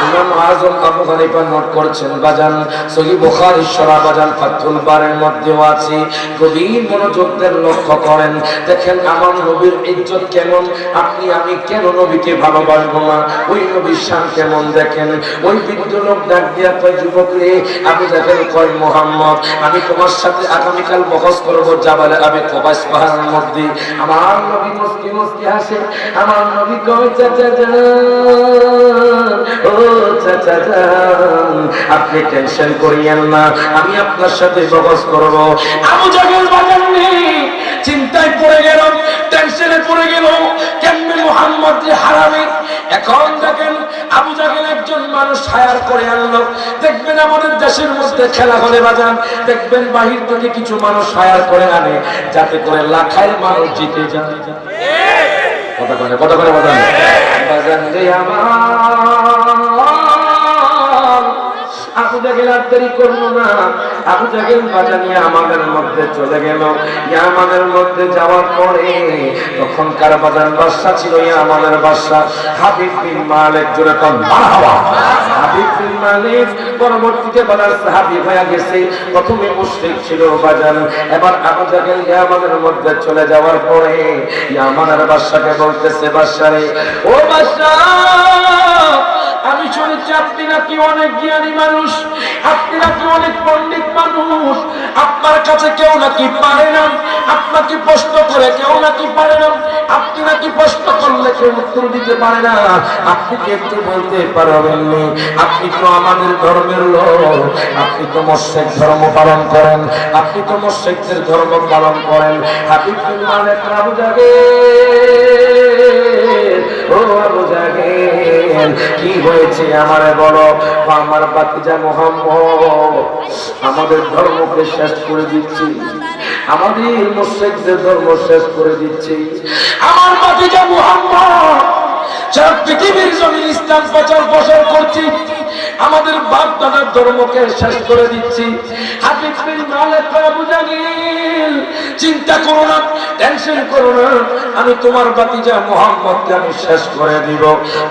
A: ইমাম আযম আবু হানিফা নোট করছেন বাজান, সহিহ বুখারী শরা বাজান ফাতুল বারের মধ্যেও আছে। গভীর মনোযোগ দিয়ে লক্ষ্য করেন, দেখেন আমার নবীর ইজ্জত কেমন, আপনি আমি কেন নবীকে ভালোবাসবো না? ওই নবীর শান কেমন দেখেন। ওই বৃদ্ধ লোক ডাক দিয়া কয়, যুবক রে, আবু জাহেল কয়, মুহাম্মদ, আমি তোমার সাথে আগামীকাল বহস করবো জাবালে আবি কুবাইস পাহাড়ের মধ্যে। আমার নবী মুস্কি মুস্কি হাসে, আমার নবী কয়, চাচা যান, ও চাচা যান, আপনি টেনশন করিয়েন না, আমি আপনার সাথে বহস করবো। আবু জাহেল বাজান নেই, চিন্তায় পড়ে গেল, টেনশনে পড়ে গেল, কেমনে মুহাম্মদ যে হারাবে। এখন দেখেন আবু জাহেল একজন মানুষ হায়ার করে আনলো। দেখবেন আমাদের দেশের মধ্যে খেলা হলে বাজান, দেখবেন বাহির থেকে কিছু মানুষ হায়ার করে আনে, যাতে করে লাখায় মানুষ জিতে যায়। কথা করে বাজান, বাজান রে আমার আবু জাহেল আর দেরি করলো না। আবু জাহেল বাজানিয়া আমাদের মধ্যে চলে গেল। আমাদের মধ্যে যাওয়ার পরে তখনকার বাজান বাদশা ছিল আমাদের বাদশা হাবিব বিন মালিক, জোরে কোন মারহাবা। হাবিব বিন মালিক পরবর্তীতে বাজার সাহাবী হয়ে গেছে। প্রথমে মুশরিক ছিল বাজান, এবার আবু জাহেল আমাদের মধ্যে চলে যাওয়ার পরে আমাদের বাদশাকে বলতেছে, বাদশা রে, ও বাদশা, আমি শুনেছি আপনি নাকি অনেক জ্ঞানী মানুষ, আপনি নাকি অনেক পণ্ডিত মানুষ, আপনার কাছে কেউ নাকি পারে না, আপনাকে প্রশ্ন করে কেউ নাকি পারে না, আপনি নাকি প্রশ্ন করলে কেউ উত্তর দিতে পারে না, আপনি কি একটু বলতে পারবেন? আপনি তো আমাদের ধর্মের লোক, আপনি তো মুশরিক ধর্ম পালন করেন, আপনি তো মুশরিকদের ধর্ম পালন করেন। হাবিব বিন মালিক, আবু জাহেল, ও আবু জাহেল, দিলেন, কি হয়েছে আমারে বলো। আমার ভাতিজা মুহাম্মদ আমাদের ধর্মকে শেষ করে দিচ্ছি, আমাদের মুশরিকদের ধর্ম শেষ করে দিচ্ছি। আমার ভাতিজা মুহাম্মদ সারা পৃথিবীর জমিন ইসলাম প্রচার করছি, আমাদের বাপ দাদার ধর্মকে শেষ করে দিচ্ছি। হাবিব বিন মালিক আবু জাহিল, চিন্তা করো না, টেনশন করো না, আমি তোমার ভাতিজা মুহাম্মদকে আমি শেষ করে দিব,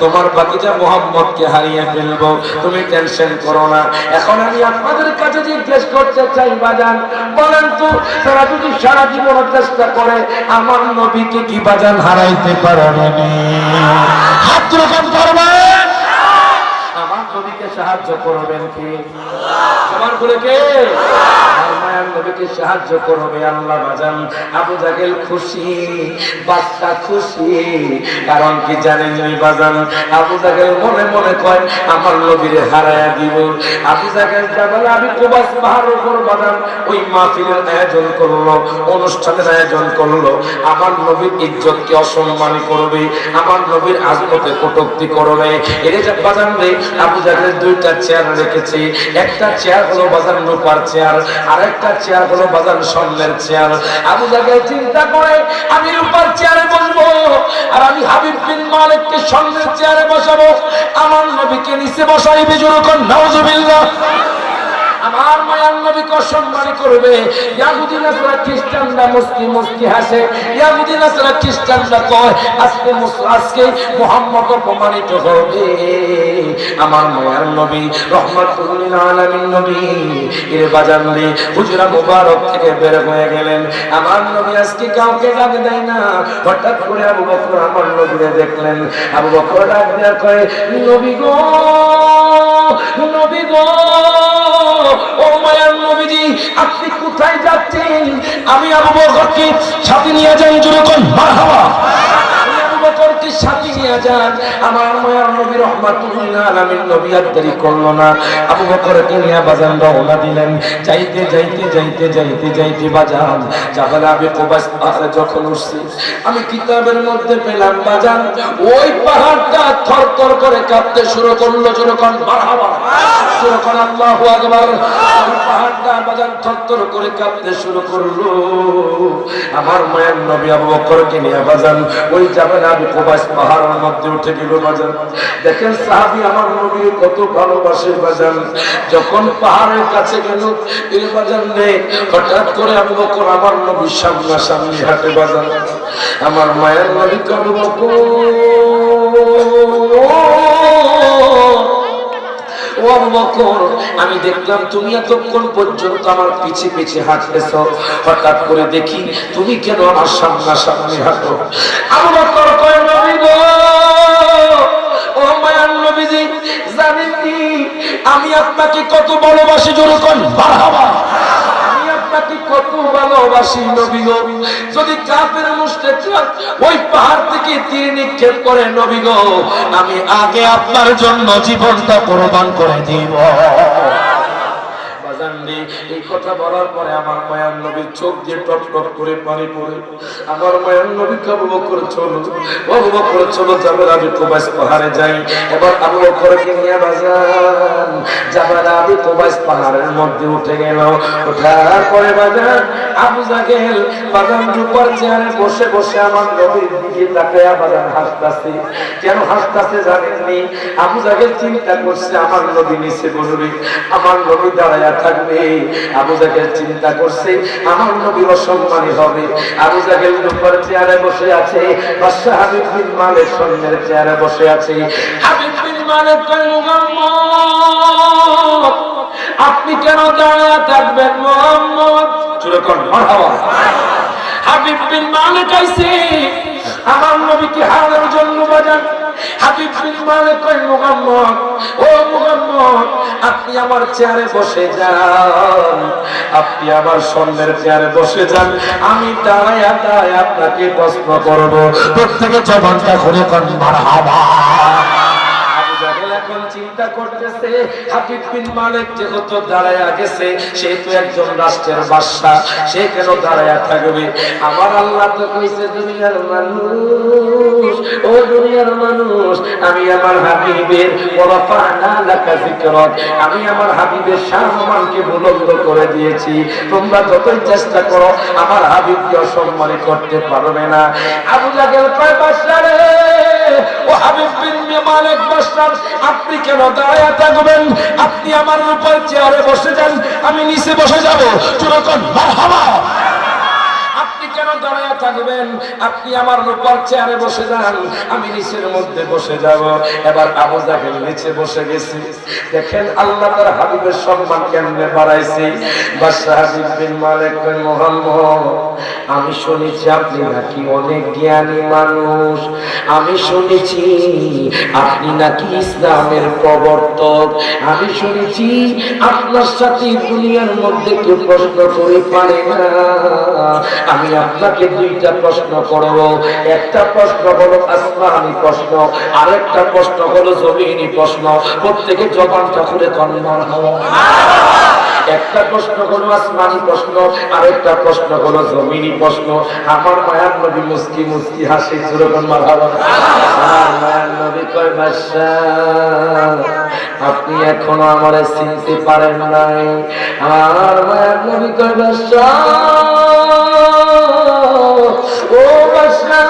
A: তোমার ভাতিজা মুহাম্মদকে হারিয়ে ফেলব, তুমি টেনশন করো না। এখন আমি আপনাদের কাছে জিজ্ঞেস করতে চাই বাজান, বলেন তো তারা যদি সারা জীবন চেষ্টা করে আমার নবীকে কি বাজান হারাইতে পারবে? হাত রকম করবেন, আমার নবীকে সাহায্য করবেন কি? আমার বলে কে? মায়ার নবীকে সাহায্য করবে আল্লাহ। বাজান আবু জাহেল খুশি, বাচ্চা খুশি, কারণ কি জানেন বাজান? আবু জাহেল মনে মনে কয় আমার নবীরে হারায়া দিব। আবু জাহেল জাবাল আবি কুবাস পাহাড়ের উপর বাজান ওই মাহফিলের আয়োজন করলো, অনুষ্ঠানের আয়োজন করলো, আমার নবীর ইজ্জতকে অসম্মান করবে, আমার নবীর আজমতে কটূক্তি করবে। এর যে বাজান রে আবু জাহেল দুইটা চেয়ার রেখেছে, একটা চেয়ার হলো বাজান রূপার চেয়ার, আরেকটা চেয়ার হলো বাজান স্বর্ণের চেয়ার। আবু জাহেল চিন্তা করে আমি রূপার চেয়ারে বসবো আর আমি হাবিব বিন মালিককে স্বর্ণের চেয়ারে বসাবো, আমার নবীকে নিচে বসাইবে। যখন নাউজুবিল্লাহ, আমার মায়ার নবীকে অসম্মান করবে। ইহুদি নাসারা খ্রিস্টানরা মুস্কি হাসে, ইহুদি নাসারা খ্রিস্টানরা কয় আজকে মুহাম্মদ অপমানিত হবে। আমার মায়ার নবী রহমাতুল লিল আলামিন নবী এর বাজারে হুজরা মুবারক থেকে বের হয়ে গেলেন। আমার নবী আজকে কাউকে ডাক দেয় না। হঠাৎ করে আবু বকর আমার নবীকে দেখলেন, আবু বকর ডাক দেয়া কয় নবী গো, নবী গো, ও মায়ার নবীজি আপনি কোথায় যাচ্ছেন? আমি আবু বকরকে সাথে নিয়ে যাই। যখন মারহাবা, আমি আবু বকরকে সাথে নিয়ে যান। আমার মায়ার নবী রহমাতুল লিল আলামিন নবী আর দেরি করলো না, আবু বকরকে নিয়ে বাজান রওনা দিলেন। যাইতে যাইতে যাইতে যাইতে যাইতে বাজান জাবাল আবি কুবাস পাহাড়ে যখন উঠছি, আমি কিতাবের মধ্যে পেলাম বাজান ওই পাহাড়টা থরথর করে কাঁপতে শুরু করলো। যখন মারহাবা, যখন আল্লাহু আকবার, ওই পাহাড়টা বাজান থরথর করে কাঁপতে শুরু করলো। আমার মায়ের নবী আবু বকরকে নিয়ে বাজান ওই জাবাল আবি কুবাস পাহাড়ের মধ্যে উঠে গেল। বাজান দেখেন সাহাবী আমার নবীকে কত ভালোবাসে। বাজান যখন পাহাড়ের কাছে গেল এই বাজান নেই, হঠাৎ করে আবু বকর আমার নবীর সামনাসামনি হাঁটে। বাজান আমার মায়ের নবী আবু বকর, ও আবু বকর আমি দেখলাম তুমি এতক্ষণ পর্যন্ত আমার পিছে পিছে হাঁটতেছো, হঠাৎ করে দেখি তুমি কেন আমার সামনাসামনি হাঁটো? আবু বকর কয় নবী গো, ও মায়ার নবীজি জানেননি আমি আপনাকে কত ভালোবাসি? যখন মারহাবা, আমি আপনাকে কত ভালোবাসি নবী গো। যদি কাফের মুশরিকরা ওই পাহাড় থেকে তীর নিক্ষেপ করে নবী গো, আমি আগে আপনার জন্য জীবনটা কোরবান করে দিব। এই কথা বলার পরে আমার মায়ার নবীর চোখ দিয়ে টপ টপ করে পানি পড়ে। আমার মায়ার নবী আবু বকর চলো, আবু বকর চলো জাবাল আবি কুবাস পাহাড়ে যাই। এবার আবু বকরকে নিয়ে বাজান জাবাল আবি কুবাস পাহাড়ের মধ্যে উঠে গেল। ওঠার পরে বাজান আবু জাহেল বাজান রূপার চেয়ারে বসে বসে আমার নবীর দিকে তাকায়া বাজান হাসতাছে। কেন হাসতাছে জানেননি? আবু জাহেল চিন্তা করছে আমার নবী নিচে বসবে, আমার নবী দাঁড়ায়া থাকবে। আবু জাহেল চিন্তা করছে আমার নবী অসম্মানী হবে। আবু জাহেল রূপার চেয়ারে বসে আছে, বাদশা হাবিব বিন মালিক স্বর্ণের চেয়ারে বসে আছে। হাবিব বিন মালিক কয় মুহাম্মদ আপনি কেন দাঁড়ায়া থাকবেন? মুহাম্মদ যখন মারহাবা, হাবিব বিন মালিক আইছে আমার নবীকে হারানোর জন্য। বাজান হাবিব বিন মালিক কয় মুহাম্মদ, ও মুহাম্মদ আপনি আমার চেয়ারে বসে যান, আপনি আমার স্বর্ণের চেয়ারে বসে যান, আমি দাঁড়ায়া দাঁড়ায় আপনাকে প্রশ্ন করবো। প্রত্যেকে জবানটা করে কোন মারহাবা। এখন চিন্তা করতেছে হাবিব বিন মালিক যেহেতু দাঁড়ায়া গেছে, সে তো একজন রাষ্ট্রের বাদশা, সে কেন দাঁড়ায়া থাকবে? আমার আল্লাহ তো কইছে দুনিয়ার মানুষ, ও দুনিয়ার মানুষ মানুষ, আমি আমার হাবিবের ওয়ারাফা'না লাকা যিকরাক, আমি আমার হাবিবের সম্মানকে বুলন্দ করে দিয়েছি। তোমরা যতই চেষ্টা করো আমার হাবিবকে অসম্মান করতে পারবে না। আবু জাহেল কয়, বাদশা রে, ও হাবিব বিন মালিক বাদশা, আপনি কেন দাঁড়ায়া থাকবেন? আপনি আমার উপর চেয়ারে বসে যান, আমি নিচে বসে যাব। যখন মারহাবা, আপনি কেন দাঁড়ায়া থাকবেন? আপনি আমার উপর চেয়ারে বসে যান, আমি নিচের মধ্যে বসে যাব। এবার আবু জাহেল নিচে বসে গেছে। দেখেন আল্লাহ তার হাবিবের সম্মান কেমনে বাড়াইছে। বাদশা হাবিব বিন মালিক কয়, মুহাম্মদ, আমি শুনেছি আপনি নাকি অনেক জ্ঞানী মানুষ, আমি শুনেছি আপনি নাকি ইসলামের প্রবর্তক, আমি শুনেছি আপনার সাথে দুনিয়ার মধ্যে কেউ প্রশ্ন করে পারে না। আমি আপনাকে দুইটা প্রশ্ন করব। একটা প্রশ্ন হলো আসমানি প্রশ্ন, আরেকটা প্রশ্ন হলো জমিনি প্রশ্ন। প্রত্যেকে জবানটা খুলে কন্যার হওয়া। একটা প্রশ্ন হলো আসমানি প্রশ্ন, আরেকটা প্রশ্ন হলো জমিনি প্রশ্ন। আমার মায়ার নবী মুস্কি মুস্কি হাসি যখন মারহাবা। আমার মায়ার নবী কয়, বাদশা, আপনি এখনো আমারে চিনতে পারেন নাই। আমার মায়ার নবী কয়, বাদশা, ও বাদশা,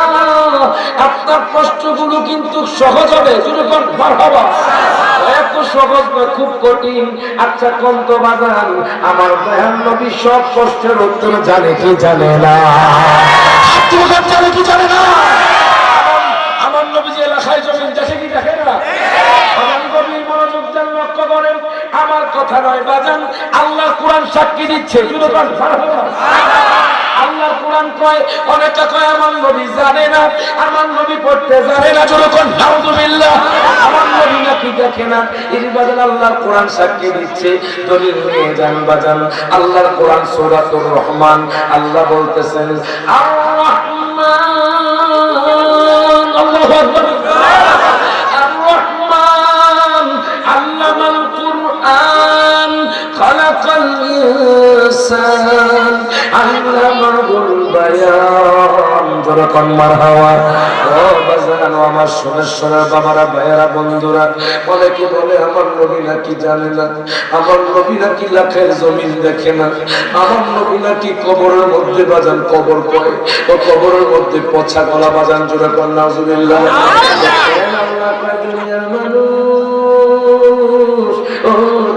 A: আপনার প্রশ্নগুলো কিন্তু সহজ হবে। যখন মারহাবা, এত সহজ না, খুব কঠিন। আচ্ছা কোন তো বাজান, আমার দয়াল নবী সব প্রশ্নের উত্তর জানে কি জানে না? জানে কি জানে না? আমার নবী যে এলাকায় জমিন দেখে কি দেখে না? আমার নবীর মনোযোগ দেন, লক্ষ্য করেন। আমার কথা নয় বাজান, আল্লাহ কোরআন সাক্ষী দিচ্ছে। আল্লাহর কোরআন কয়, অনেকটা কয় আমার নবী জানে না, আমার নবী পড়তে জানে না। যখন নাউযুবিল্লাহ, আমার নবী নাকি দেখে না। এই বাজান আল্লাহর কোরআন সাক্ষী দিচ্ছে। দলিল নিয়ে যান বাজান, আল্লাহর কোরআন সূরাতুর রহমান। আল্লাহ বলতেছেন, আর রহমান, আল্লাহু আকবার, আর রহমান আল্লামাল কুরআন খালাকাল ইনসান আল্লামাহুল বায়ান। যখন মারহাবা। ও বাজান, আমার সোনার বাবারা, ভাইয়েরা, বন্ধুরা, অনেকে বলে আমার নবী নাকি জানে না, আমার নবী নাকি লাখের জমিন দেখে না, আমার নবী নাকি কবরের মধ্যে বাজান কবর করে, ও কবরের মধ্যে পচা গলা বাজান। জোরে কর নাউযুবিল্লাহ। আল্লাহ কয়, দুনিয়ার মানুষ, ও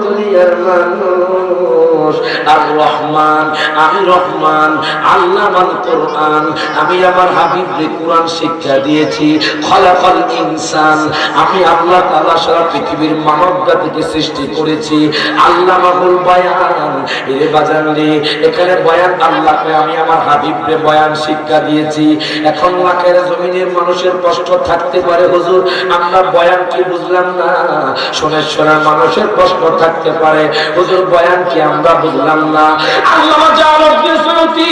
A: দুনিয়ার মানুষ, আর রহমান, আমি রহমান আল্লামাল কুরআন, আমি আমার হাবিবকে কোরআন শিক্ষা দিয়েছি। খলাকাল ইনসান, আমি আল্লাহ তাআলা সারা পৃথিবীর মানব জাতিকে সৃষ্টি করেছি। আল্লামাহুল বায়ান, এর বাজান রে, এখানে বয়ান আল্লাহ কয়, আমি আমার হাবিবকে বয়ান শিক্ষা দিয়েছি। এখন লাখের জমিনের মানুষের কষ্ট থাকতে পারে, হুজুর আমরা বয়ান কি বুঝলাম না। সোনার মানুষের কষ্ট থাকতে পারে, হুজুর বয়ান কি আমরা বুঝলাম না। আল্লাহ জালালউদ্দিন সুয়ুতী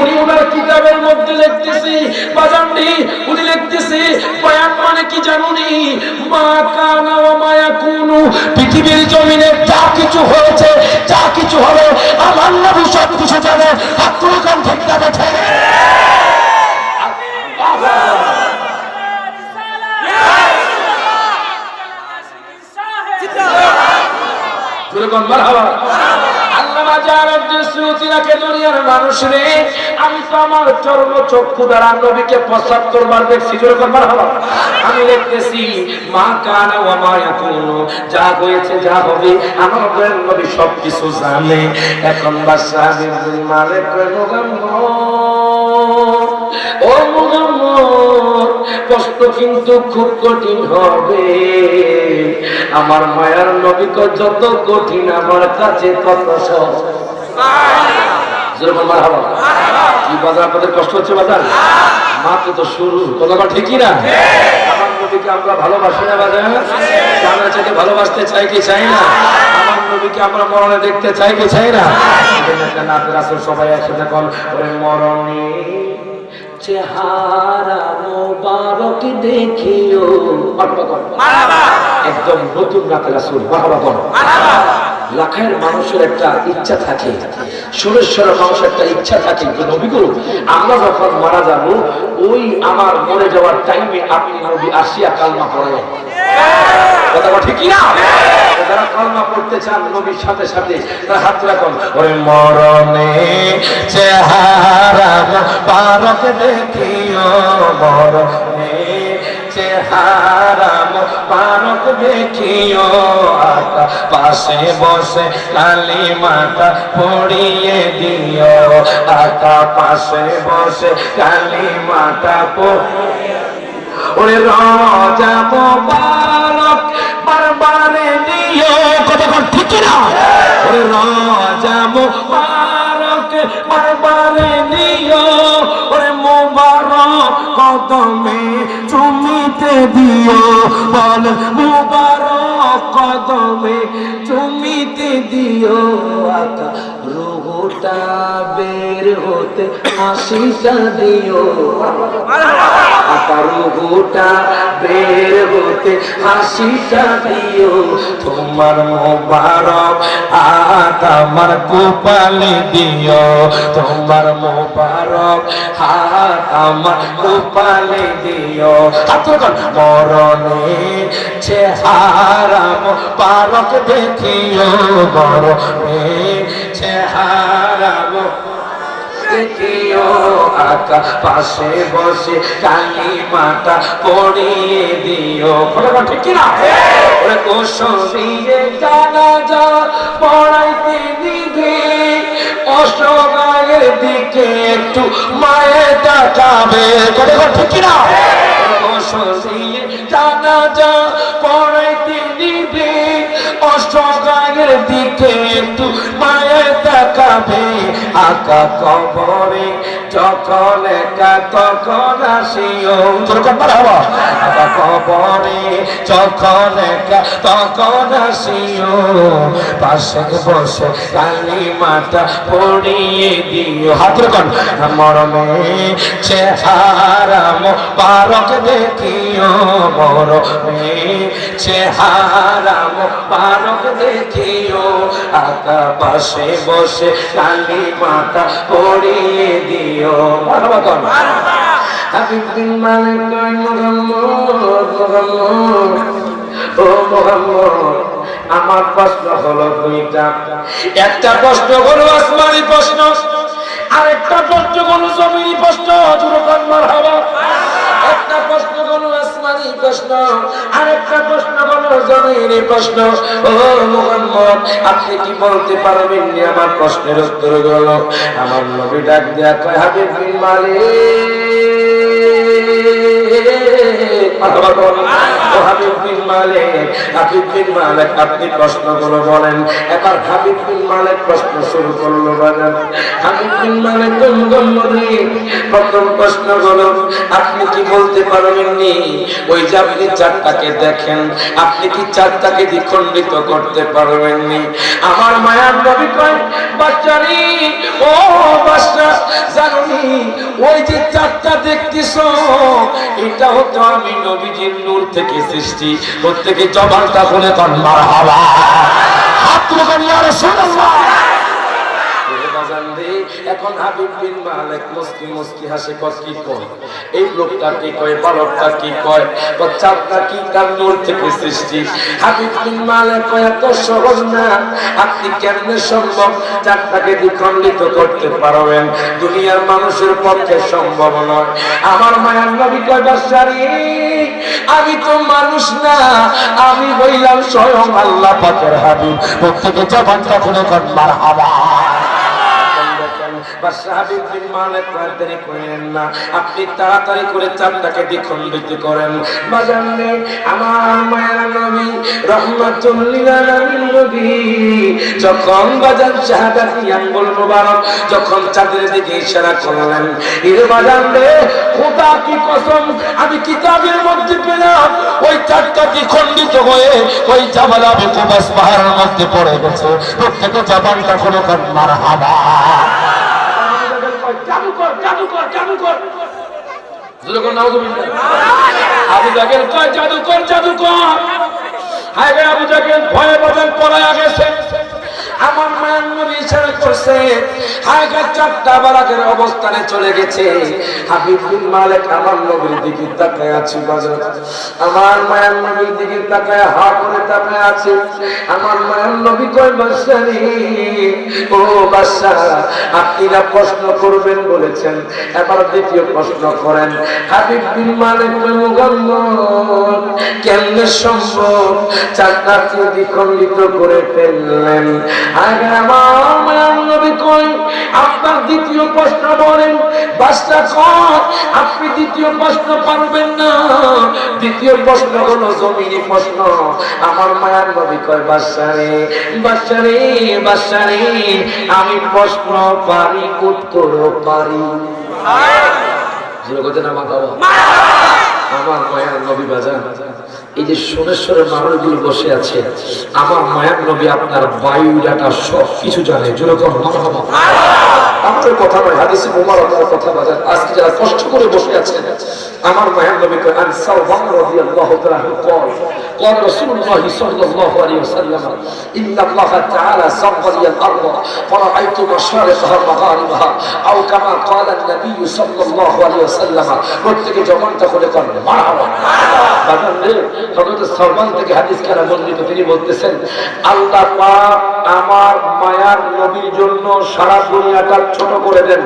A: উনি ওনার কিতাবের মধ্যে লিখতেছে, বাজানটি উনি লিখতেছে, বয়ান মানে কি জানুনি? মা কানা ওয়া মা ইয়াকুনু, পৃথিবীর জমিনে যা কিছু হয়েছে, যা কিছু হবে, আমার নবী সব কিছু জানে। হাত তুলে কান ঠিক না বেঠে। আমি তো আমার চর্ম চক্ষু দ্বারা নবীকে ৭৫ বার দেখছি। আমি দেখতেছি, মা কানা ওয়া মা ইয়াকুনু, যা হয়েছে যা হবে আমার নবী সবকিছু জানে। এখন বাদশা বিন মালিক কয়, ও মুহাম্মদ, প্রশ্ন কিন্তু খুব কঠিন হবে। আমার মায়ার নবী কয়, যত কঠিন আমার কাছে তত সহজ। কি বাজার আপনাদের কষ্ট হচ্ছে বাজার? মাত্র তো শুরু, কথা ঠিকই না? আমার নবীকে আমরা ভালোবাসি না বাজার? আমরা চাইতে ভালোবাসতে চাই কি চাই না? আমার নবীকে আমরা মরণে দেখতে চাই কি চাই না? সবাই একসাথে কল ওরে, মরণে চেহারা মোবারক দেখিও, একদম নতুন নাতে রাসূল, মারহাবা বলো। লাখের মানুষের একটা ইচ্ছা থাকে, সুরেশ্বরের মানুষের একটা ইচ্ছা থাকে যে নবী গো আমরা যখন মারা যাব ওই আমার মরে যাওয়ার টাইমে আপনি নবী আসিয়া কালমা পড়ালেন। কথা ঠিক কি না? যারা কালমা পড়তে চান নবীর সাথে সাথে তারা হাত রাখুন। ওরে মরণে চেহারা পারক দেখিও, মরণে চেহারা পারক দেখিও, আকা পাশে বসে কালিমাটা পড়িয়ে দিও, আকা পাশে বসে কালিমাটা পড়িয়ে। ওরে রাজা মোবারক বারবারে দিও, কথা ঠিক না? ওরে রাজা মোবারক বারবারে দিও, ওরে মোবারক কদমে চুমিতে দিও, বল মোবারক কদমে চুমিতে দিও, আকা রুহটা বের হতে হাসিটা দিও, আকা রুহটা বের হতে হাসিটা দিও, তোমার মোবারক হাত আমার কপালে দিও, তোমার মোবারক হাত আমার কপালে দিও। মরণে চেহারা মোবারক দেখিও, মরণে চেহারা দেখিও, আকা পাশে বসে কালিমাটা পড়িয়ে দিও। ঠিক না? ওরে গোসলিয়ে জানাজা পড়াইতে দিবে, অসহায়ের দিকে একটু মায়ের তাকাবে। ঠিক না? গোসলিয়ে জানাজা পড়াইতে দিবে, অসহায়ের দিকে একটু মায়ের তাকাবে, আকা কবরে যখন একা তখন আসিও, আকা কবরে যখন একা তখন আসিও, পাশে বসে কালিমাটা পড়িয়ে দিও। হাত রেখন। মরণে চেহারা মোবারক দেখিও, মরণে চেহারা মোবারক দেখিও, আকা পাশে বসে কালিমাটা পড়িয়ে দিও। হাবিব বিন মালিক কয় মুহাম্মদ, মুহাম্মদ, ও মুহাম্মদ, আমার প্রশ্ন হলো দুইটা। একটা প্রশ্ন হলো আসমানি প্রশ্ন, আরেকটা প্রশ্ন হলো জমিনি প্রশ্ন। জোরে মারহাবা। একটা প্রশ্ন হলো আসমানি প্রশ্ন, আরেকটা প্রশ্ন হলো জমিনি প্রশ্ন। ও মুহাম্মদ, আপনি কি বলতে পারবেন না আমার প্রশ্নের উত্তর গুলো? আমার নবী ডাক দেয়া কয়, হাবিব বিন মালিক, হাবিব বিন মালিক, হাবিব বিন মালিক, আপনি প্রশ্নগুলো বলেন। এবার হাবিব বিন মালিক প্রশ্ন শুরু করলো। বাজার হাবিব বিন মালিক প্রথম প্রশ্ন হলো, আপনি কি বলতে পারবেননি ওই যে আপনি চারটাকে দেখেন, আপনি কি চারটাকে দ্বিখণ্ডিত করতে পারবেননি? আমার মায়ার নবী কয়, বাচ্চারি, ও বাচ্চা, জানি ওই যে চারটা দেখতেছো এটা হতো আমি নবীজির নূর থেকে সৃষ্টি। প্রত্যেকে জবানটা খুলে কন মারহাবা। হাত তুলে ইয়া রাসূলুল্লাহ। এখন হাবিব বিন মালিক মুস্কি মুস্কি হাসে, কয় কি কয় এই লোকটা, কি কয় বালকটা, কি কয় চারটা কি কার নূর থেকে সৃষ্টি? হাবিব বিন মালিক কয়, এত সহজ না, আপনি কেমনে সম্ভব চারটাকে দ্বিখণ্ডিত করতে পারবেন? দুনিয়ার মানুষের পক্ষে সম্ভব নয়। আমার মায়ার নবী কয়, বাদশারি, আমি তো মানুষ না, আমি হইলাম স্বয়ং আল্লাহ পাকের হাবিব। প্রত্যেকে জবানটা খুলে কন মারহাবা। হাবিব বিন মালিক দেরি করেন না, আপনি তাড়াতাড়ি করে চারটাকে দ্বিখণ্ডিত করেন। বাজারে আমার মায়ের নবী রহমাতুল লিল আলামিন নবী যখন বাজার শাহাদাতি আঙ্গুল মোবারক যখন চাঁদের দিকে ইশারা করলেন, এর বাজারে খোদা কি কসম, আমি কিতাবের মধ্যে পেলাম ওই চারটা দ্বিখণ্ডিত হয়ে ওই জাবাল আবু কুবাস পাহাড়ের মধ্যে পড়ে গেছে। প্রত্যেকে জবানটা খুলে কর মারহাবা। জাদুকর, জাদুকর, জাদুকর, জাদুকর, নাউযুবিল্লাহ। আবু জাহেল কয়, জাদুকর, জাদুকর। হায় রে আবু জাহেল ভয়ে বাজার পলায়া গেছে। আমার মায়ের নবী ইশারা করছে হায়গা চারটা বারাকের অবস্থানে চলে গেছে। হাবিব বিন মালিক আমার নবীর দিকে তাকায় আছে বাজার, আমার মায়ের নবীর দিকে তাকায় হা করে তাকায় আছে। আমার মায়ের নবী কয় বাদশা রে, ও বাদশা আপনি না প্রশ্ন করবেন বলেছেন, এবার দ্বিতীয় প্রশ্ন করেন। হাবিব বিন মালিক কয় মুহাম্মদ কেমনে সম্ভব চারটাকে দ্বিখণ্ডিত করে ফেললেন? আগে আমার মায়ের নবী কয় আপনার দ্বিতীয় প্রশ্ন বলেন। বাদশা কয় আপনি দ্বিতীয় প্রশ্ন পারবেন না, দ্বিতীয় প্রশ্ন হলো জমিনি প্রশ্ন। আমার মায়ের নবী কয় বাদশা রে, বাদশা রে, বাদশা রে আমি প্রশ্ন পারি উত্তরও পারি। জগতে না মাতাবো আমার মায়ের নবী বাজান, এই যে সোনেশ্বরের মানুষগুলো বসে আছে, আমার মায়ের নবী আপনার বায়োডাটা সব কিছু জানে। যেরকম আপনার কথা নয়, হাদিসে ওমর আপনার কথা বাজান। আজকে যারা কষ্ট করে বসে আছেন, আমার মায়ের নবী কয় আন সাওবান রাদিয়াল্লাহু তাআলা কল قال رسول الله صلى الله عليه وسلم إن الله تعالى سوى لي الأرض فرأيت مشارقها ومغاربها أو كما قال النبي صلى الله عليه وسلم। প্রত্যেকে জবানটা খুলে বলেন মারহাবা। বাজান রে, হযরত সাওবান থেকে হাদিস কারা বর্ণিত, তিনি বলতেছেন আল্লাহ পাক আমার মায়ার নবীর জন্য সারা দুনিয়াটা ছোট করে দেন।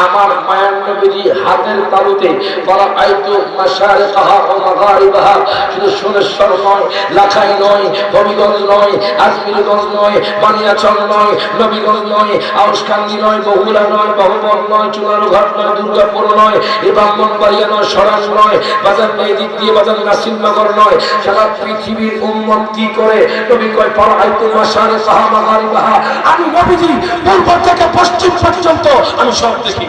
A: আমার মায়ার নবীর হাতের তালুতে ফারাআইতু মাশারিকাহা ওয়া মাগারিবাহা, শুধু সোনেশ্বর নয়, লাখাই নয়, হবিগঞ্জ নয়, আজমিরগঞ্জ নয়, বানিয়াচং নয়, নবীগঞ্জ নয়, আউসকান্দি নয়, বহুলা নয়, বহুবন নয়, চুনারুঘাট নয়, দুর্গাপুর নয়, ব্রাহ্মণবাড়িয়া নয়, সরাস নয়, বাজার নয়, দিক দিয়ে বাজার নাসিরনগর নয়, সারা পৃথিবীর উম্মত কি করে নবী কয় ফারাআইতু মাশারিকাহা মাগারিবাহা, আমি নবীজি পূর্ব থেকে পশ্চিম পর্যন্ত আমি সব দেখি।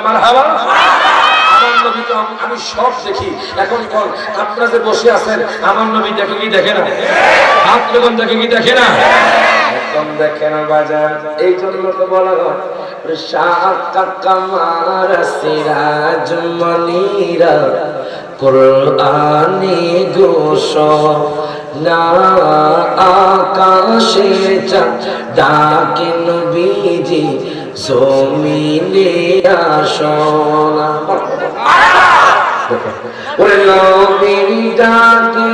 A: মারহাবা। আমার নবী তো আমি সব দেখি। এখন কোন আপনারা যে বসে আছেন, আমার নবী দেখে কি দেখে না? হাত যখন দেখে কি দেখে না? একদম দেখে না বাজার। এই জন্য তো বলা হয় শাকা কামার সিরাজ মনিরা কুরআনে গোশ না আকাশে ডাকে নবীজি জমিনে আসনা। ওরে নবীর ডাকে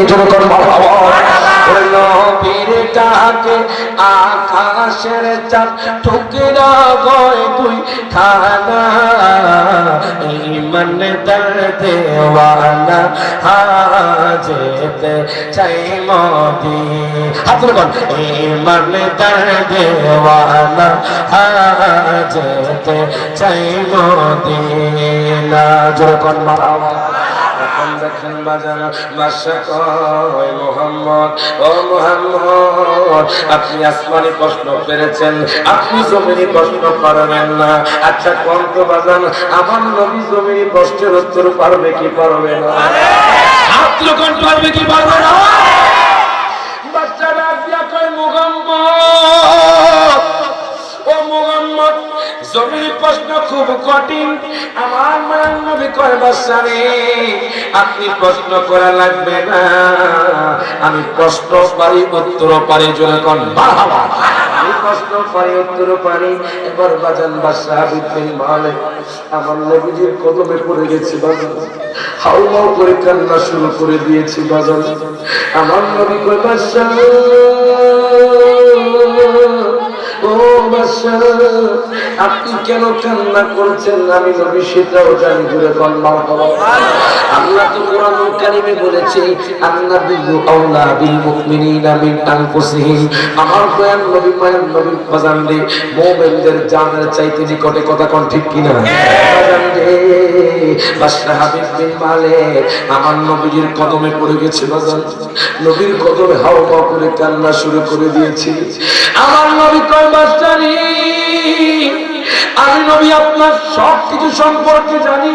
A: যখন বাবা, ওরে নবীর ডাকে আকাশের চাঁদ টুকরা গয় দুই খানা, ইমান দর্দে ওয়ালা হাজতে চাই মদিনা। হাত তুলে বল ইমান দর্দে ওয়ালা হাজতে চাই মদিনা। যখন মারহাবা। এখন দেখেন বাজার বাদশা কয় মুহাম্মদ, ও মুহাম্মদ আপনি আসমানি প্রশ্ন পেরেছেন, আপনি জমিনি প্রশ্ন পারবেন না। আচ্ছা কোন তো বাজান আমার নবী জমিনি প্রশ্নের উত্তর পারবে কি পারবে না? হাত লোকন পারবে কি পারবে না? বাদশা ডাক দিয়া কয় মুহাম্মদ, ও মুহাম্মদ জমিনি প্রশ্ন খুব কঠিন। আমার মায়ের নবী কয় বাদশা রে আপনি প্রশ্ন করা লাগবে না, আমি প্রশ্ন পারি উত্তর পারি। যখন মারহাবা, আমি প্রশ্ন পারি উত্তর পারি। এবার বাজান বাদশা হাবিব বিন মালিক আমার নবীজির কদমে পড়ে গেছে বাজান, হাউমাউ করে কান্না শুরু করে দিয়েছি বাজান। আমার নবী কয় বাদশা, ও বাদশা আপনি কেন কান্না করছেন? আমি নবী সেটাও জানি। জুড়ে কোন মারহাবা। আল্লাহ তো কোরআনুল কারীমে বলেছে আন্নাবিয়্যু আওলা বিল মুমিনিনা মিন আনফুসিহিম। আমার দয়াল নবী মায়ের নবী বাজান রে মুমিনদের জানের চাইতে নিকটে, কথা কোন ঠিক কিনা বাজান রে? বাদশা হাবিব বিন মালিক আমার নবীর কদমে পড়ে গেছে বাজান, নবীর কদমে হাওয়া করে কান্না শুরু করে দিয়েছি। আমার নবী কয় বাদশা রে আমি নবী আপনার সব কিছু সম্পর্কে জানি।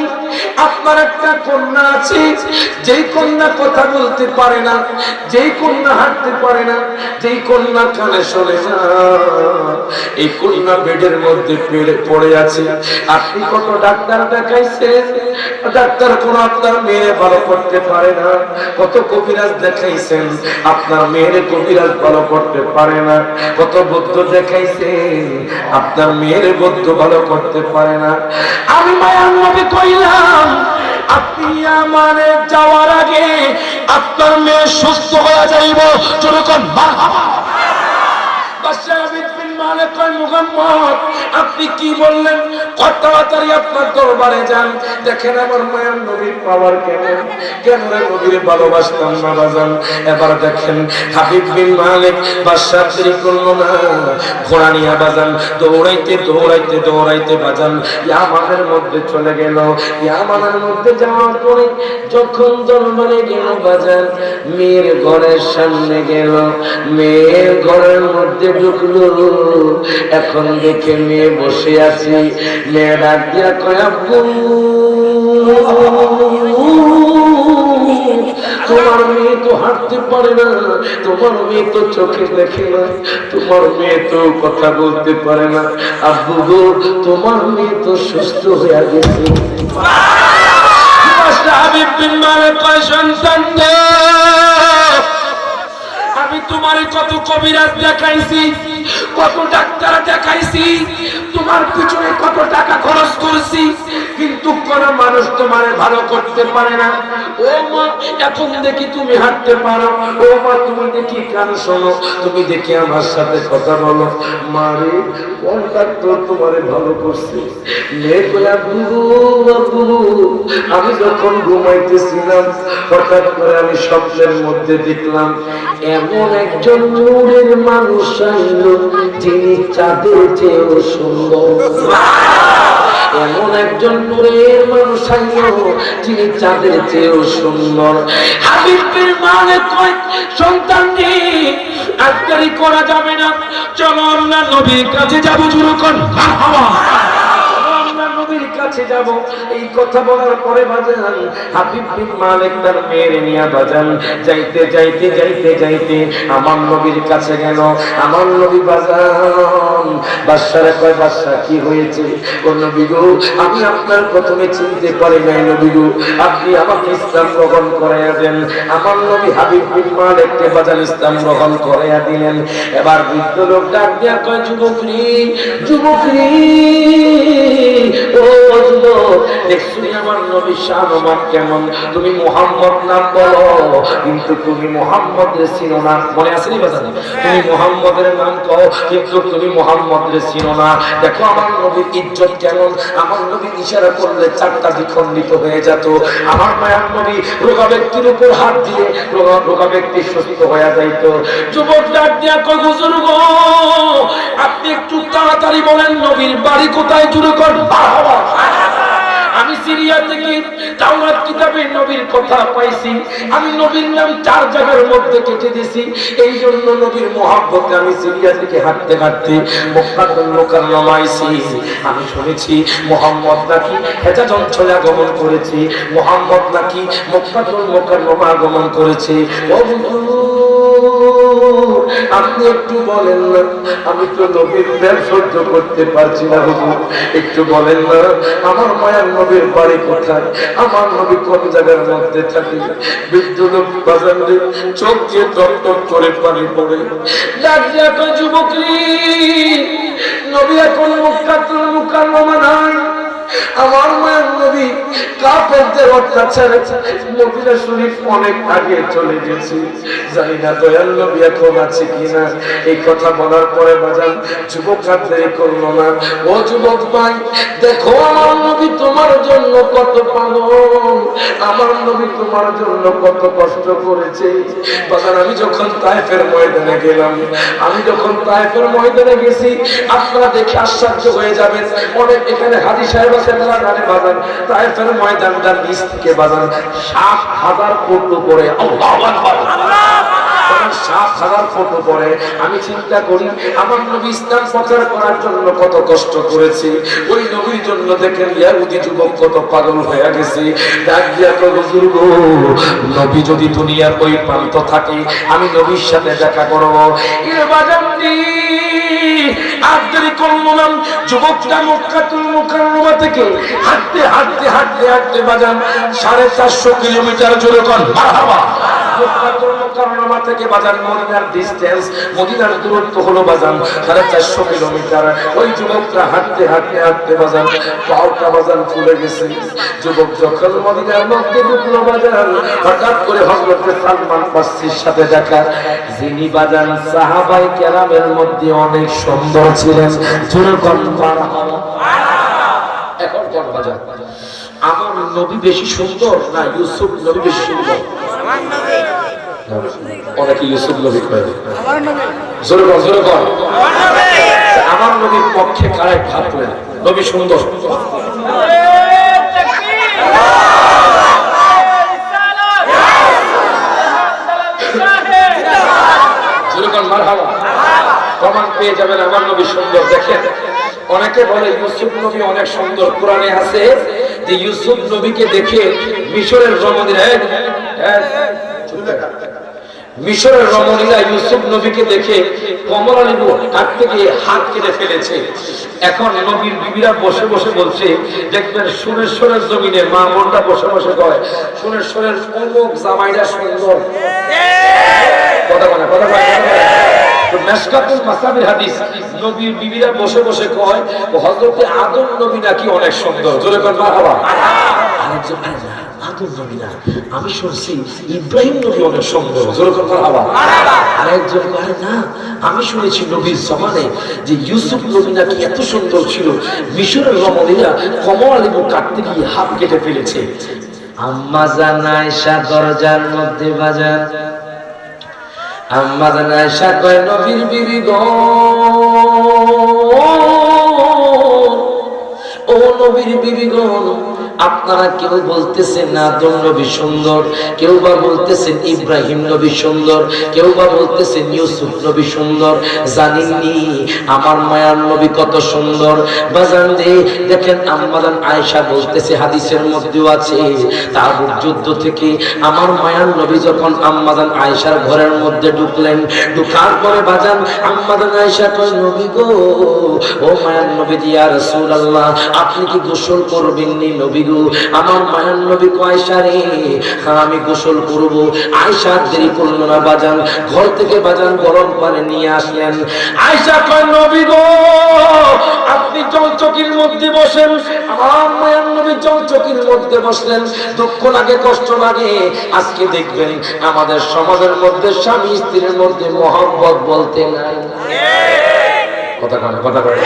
A: আপনার একটা কন্যা আছে, যেই কন্যা কথা বলতে পারে না, যেই কন্যা হাঁটতে পারে না, যেই কন্যা কানে শোনে না, এই কন্যা বেডের মধ্যে পড়ে আছে। আপনি কত ডাক্তার দেখাইছেন, ডাক্তার কোন আপনার মেয়ে ভালো করতে পারে না। কত কবিরাজ দেখাইছেন, আপনার মেয়ের কবিরাজ ভালো করতে পারে না। কত বৌদ্ধ দেখাইছেন, আপনার মেয়ের বৌদ্ধ ভালো করতে পারে না। আমি মায়ার নবী কইলাম, আপনি আমারে যাওয়ার আগে আপনার মেয়ে সুস্থ হয়ে যাইব। যেরকম আপনি কি বললেন? তাড়াতাড়ি আপনার দরবারে যান, দেখেন আমার মায়ার নবীর পাওয়ার কেমন। কেন নবীর ভালোবাসতাম না বাজান। এবার দেখেন হাবিব বিন মালিক বাদশাহ দেরি করলো না, ঘোড়া নিয়ে বাজান দৌড়াইতে দৌড়াইতে দৌড়াইতে বাজান ইয়ামানের মধ্যে চলে গেল। ইয়ামানের মধ্যে যাওয়ার পরে যখন দরবারে গেল বাজান, মেয়ের ঘরের সামনে গেল, মেয়ের ঘরের মধ্যে ঢুকলো। এখন দেখে মেয়ে বসে আছে, মেয়ে ডাক দিয়া কয়, আব্বু তোমার মেয়ে তো হাঁটতে পারে না, তোমার মেয়ে তো চোখে দেখে না, তোমার মেয়ে তো কথা বলতে পারে না। আব্বু গো, তোমার মেয়ে তো সুস্থ হয়ে গেছে। হাবিব বিন মালিক কয়, সন্তান আমি তোমার কত কবিরাজ দেখাইছি, কত ডাক্তার দেখাইছি, তোমার পিছনে কত টাকা খরচ করছি, কিন্তু কোন মানুষ তোমারে ভালো করতে পারে না। ও মা, এখন দেখি তুমি হাঁটতে পারো। ও মা, তুমি দেখি কান শোনো, তুমি দেখি আমার সাথে কথা বলো। মারে কোন ডাক্তার তোমারে ভালো করছে? মেয়ে কইয়া, বাবু আমি যখন ঘুমাইতেছিলাম হঠাৎ করে আমি স্বপ্নের মধ্যে দেখলাম এমন একজন নূরের মানুষ আইল, যিনি চাঁদের চেয়েও সুন্দর। এমন একজন নূরের মানুষ আইল, যিনি চাঁদের চেয়েও সুন্দর। হাবিব বিন মালিক কয়, সন্তান আজকারি করা যাবে না, চলো আমরা নবীর কাছে যাবো। যুরকন নবীর কাছে যাব। এই কথা বলার পরে বাজান হাবিব বিন মালিক তার মেয়ের নিয়ে বাজান যাইতে যাইতে যাইতে যাইতে আমার নবীর কাছে গেল। আমার নবী বাজান বাদশারে কয়, বাদশা কি হয়েছে? ও নবী গো, আমি আপনার প্রথমে চিনতে পারি নাই নবী গো, আপনি আমাকে ইসলাম গ্রহণ করাইয়া দেন। আমার নবী হাবিব বিন মালিককে বাজান ইসলাম গ্রহণ করাইয়া দিলেন। এবার বৃদ্ধ লোক ডাক দিয়া কয়, যুবক রে, যুবক রে, ও যুবক, দেখছো আমার নবী শাহমান কেমন? তুমি মুহাম্মদ নাম বলো, কিন্তু তুমি মুহাম্মদ রে চিনো না। মনে আছে নি বাজান? তুমি মুহাম্মদের নাম কও, কিন্তু তুমি মুহাম্মদ রে চিনো না। দেখো আমার নবীর ইজ্জত কেমন। আমার নবী ইশারা করলে চারটা দ্বিখণ্ডিত হয়ে যেত। আমার মায়ার নবী রোগা ব্যক্তির উপর হাত দিলে রোগা ব্যক্তি সুস্থ হয়ে যাইত। যুবক ডাক দিয়া কয়, হুজুর গো, আপনি একটু তাড়াতাড়ি বলেন নবীর বাড়ি কোথায়? জুড়ে কর। আমি সিরিয়া থেকে তাওরাত কিতাবে নবীর কথা পাইছি, আমি নবীর নাম 4 জায়গার মধ্যে কেটে দিয়েছি। এই জন্য নবীর মহব্বতে আমি সিরিয়া থেকে হাঁটতে হাঁটতে মক্কাতুল মুকাররমা আইছি। আমি শুনেছি মুহাম্মদ নাকি হেজাজ অঞ্চলে আগমন করেছে, মুহাম্মদ নাকি মক্কাতুল মুকাররমা আগমন করেছে। ও আপনি একটু বলেন না, আমি তো নবীর প্রেম সহ্য করতে পারছি না হুজুর, একটু বলেন না আমার মায়ার নবীর বাড়ি কোথায়, আমার নবী কোন জায়গার মধ্যে থাকে? বৃদ্ধ লোক বাজারে চোখ দিয়ে টক টক করে পানি পড়ে ডাক দিয়া কয়, যুবক রে, নবী এখন মক্কাতুল মুকাররমা নাই। আমার মায়ের নবী কাফেরদের অত্যাচারে মদিনা শরীফ অনেক আগে চলে গেছে। জানি না দয়াল নবী এখন আছে কিনা। এই কথা বলার পরে বাজান যুবক আর দেরি করলো না। ও যুবক ভাই, দেখো আমার নবী তোমার জন্য কত পাগল, আমার নবী তোমার জন্য কত কষ্ট করেছে। বাজান আমি যখন তায়েফের ময়দানে গেলাম, আমি যখন তায়েফের ময়দানে গেছি, আপনারা দেখে আশ্চর্য হয়ে যাবেন। অনেক এখানে হাজী সাহেব বাজান তায়েফের ময়দানটা নিচ থেকে বাজান 7,000 ফুট উপরে। আল্লাহু আকবার। 7,000 ফটো পরে আমি চিন্তা করি আমার নবী ইসলাম প্রচার করার জন্য কত কষ্ট করেছে, ওই নবীর জন্য দেখেন ইহুদি যুবক কত পাগল হয়ে গেছে। ডাক দিয়া তো হুজুর গো, নবী যদি দুনিয়ার ওই প্রান্ত থাকে আমি নবীর সাথে দেখা করব। এ বাজানদি আর দেরি করল না, যুবকটা মক্কাতুল মুকাররমা থেকে হাঁটতে হাঁটতে হাঁটতে হাঁটতে বাজান 450 কিলোমিটার জোরে কোন মারহাবা। মক্কাতুল মুকাররমা থেকে বাজার মদিনার ডিসটেন্স, মদিনার দূরত্ব হলো বাজান 450 কিলোমিটার। ওই যুবকটা হাঁটতে হাঁটতে হাঁটতে বাজান পাওটা বাজান ফুলে গেছে। যুবক যখন মদিনার মধ্যে ঢুকলো বাজান, হঠাৎ করে হযরত সালমান ফারসির সাথে দেখা, যিনি বাজান সাহাবায়ে কেরামের মধ্যে অনেক সুন্দর ছিলেন। জোরে কোন মারহাবা। এখন কোন বাজান আমার নবী বেশি সুন্দর না ইউসুফ নবী বেশি সুন্দর? অনেকে ইউসুফ নবী কয়, জোরে বল জোরে বল। আমার নবীর পক্ষে কারাই ভাবলেন নবী সুন্দর? জোরে বল মারহাবা। প্রমাণ পেয়ে যাবেন আমার নবী সুন্দর। দেখেন অনেকে বলে ইউসুফ নবী অনেক সুন্দর, কোরআনে আছে যে ইউসুফ নবীকে দেখে মিশরের রমণীরা ইউসুফ নবীকে দেখে কমলা লেবু কাটতে গিয়ে হাত কেটে ফেলেছে। এখন নবীর বিবিরা বসে বসে বলছে, দেখবেন সুরেশ্বরের জমিনে মা বোনটা বসে বসে কয় সুরেশ্বরের অমুক জামাইরা সুন্দর। কথা বলে কথা বলে মেশকাতুল মাসাবির হাদিস, নবীর বিবিরা বসে বসে কয় হযরত আদম নবী নাকি অনেক সুন্দর। জোরে কোন মারহাবা। আরেকজন আদম নবী না, আমি শুনছি ইব্রাহিম নবী অনেক সুন্দর। জোরে কোন মারহাবা। আরেকজন বলে না, আমি শুনেছি নবীর জমানে যে ইউসুফ নবী নাকি এত সুন্দর ছিল, মিশরের রমণীরা কমলা লেবু কাটতে গিয়ে হাত কেটে ফেলেছে। আম্মা জান আয়েশা দরজার মধ্যে বাজার, আম্মা জান আয়েশা কয় নবীর বিবি গো, ও নবীর বিবি গো, আপনারা কেউ বলতেছেন আদম নবী সুন্দর, কেউ বা বলতেছেন ইব্রাহিম নবী সুন্দর, কেউ বা বলতেছেন ইউসুফ নবী সুন্দর, জানেননি আমার মায়ার নবী কত সুন্দর? বাজান রে দেখেন আম্মা জান আয়েশা বলতেছে, হাদিসের মধ্যেও আছে, তাবুক যুদ্ধ থেকে আমার মায়ার নবী যখন আম্মা জান আয়েশার ঘরের মধ্যে ঢুকলেন, ঢুকার পরে বাজান আম্মা জান আয়েশা কয় নবী গো, ও মায়ার নবী ইয়া রাসূলুল্লাহ আপনি কি গোসল করবেন নি নবী গো? আমার মায়ার নবী কয় আয়েশা রে হ্যাঁ আমি গোসল করব। আয়েশা দেরি করলো না বাজান, ঘর থেকে বাজান গরম পানি নিয়ে আসলেন। আয়েশা কয় নবী গো আপনি চৌচকির মধ্যে বসেন। আমার মায়ার নবী চৌচকির মধ্যে বসলেন। দুঃখ লাগে কষ্ট লাগে, আজকে দেখবেন আমাদের সমাজের মধ্যে স্বামী স্ত্রীর মধ্যে মহব্বত বলতে নাই। কথা কয় কথা কয়।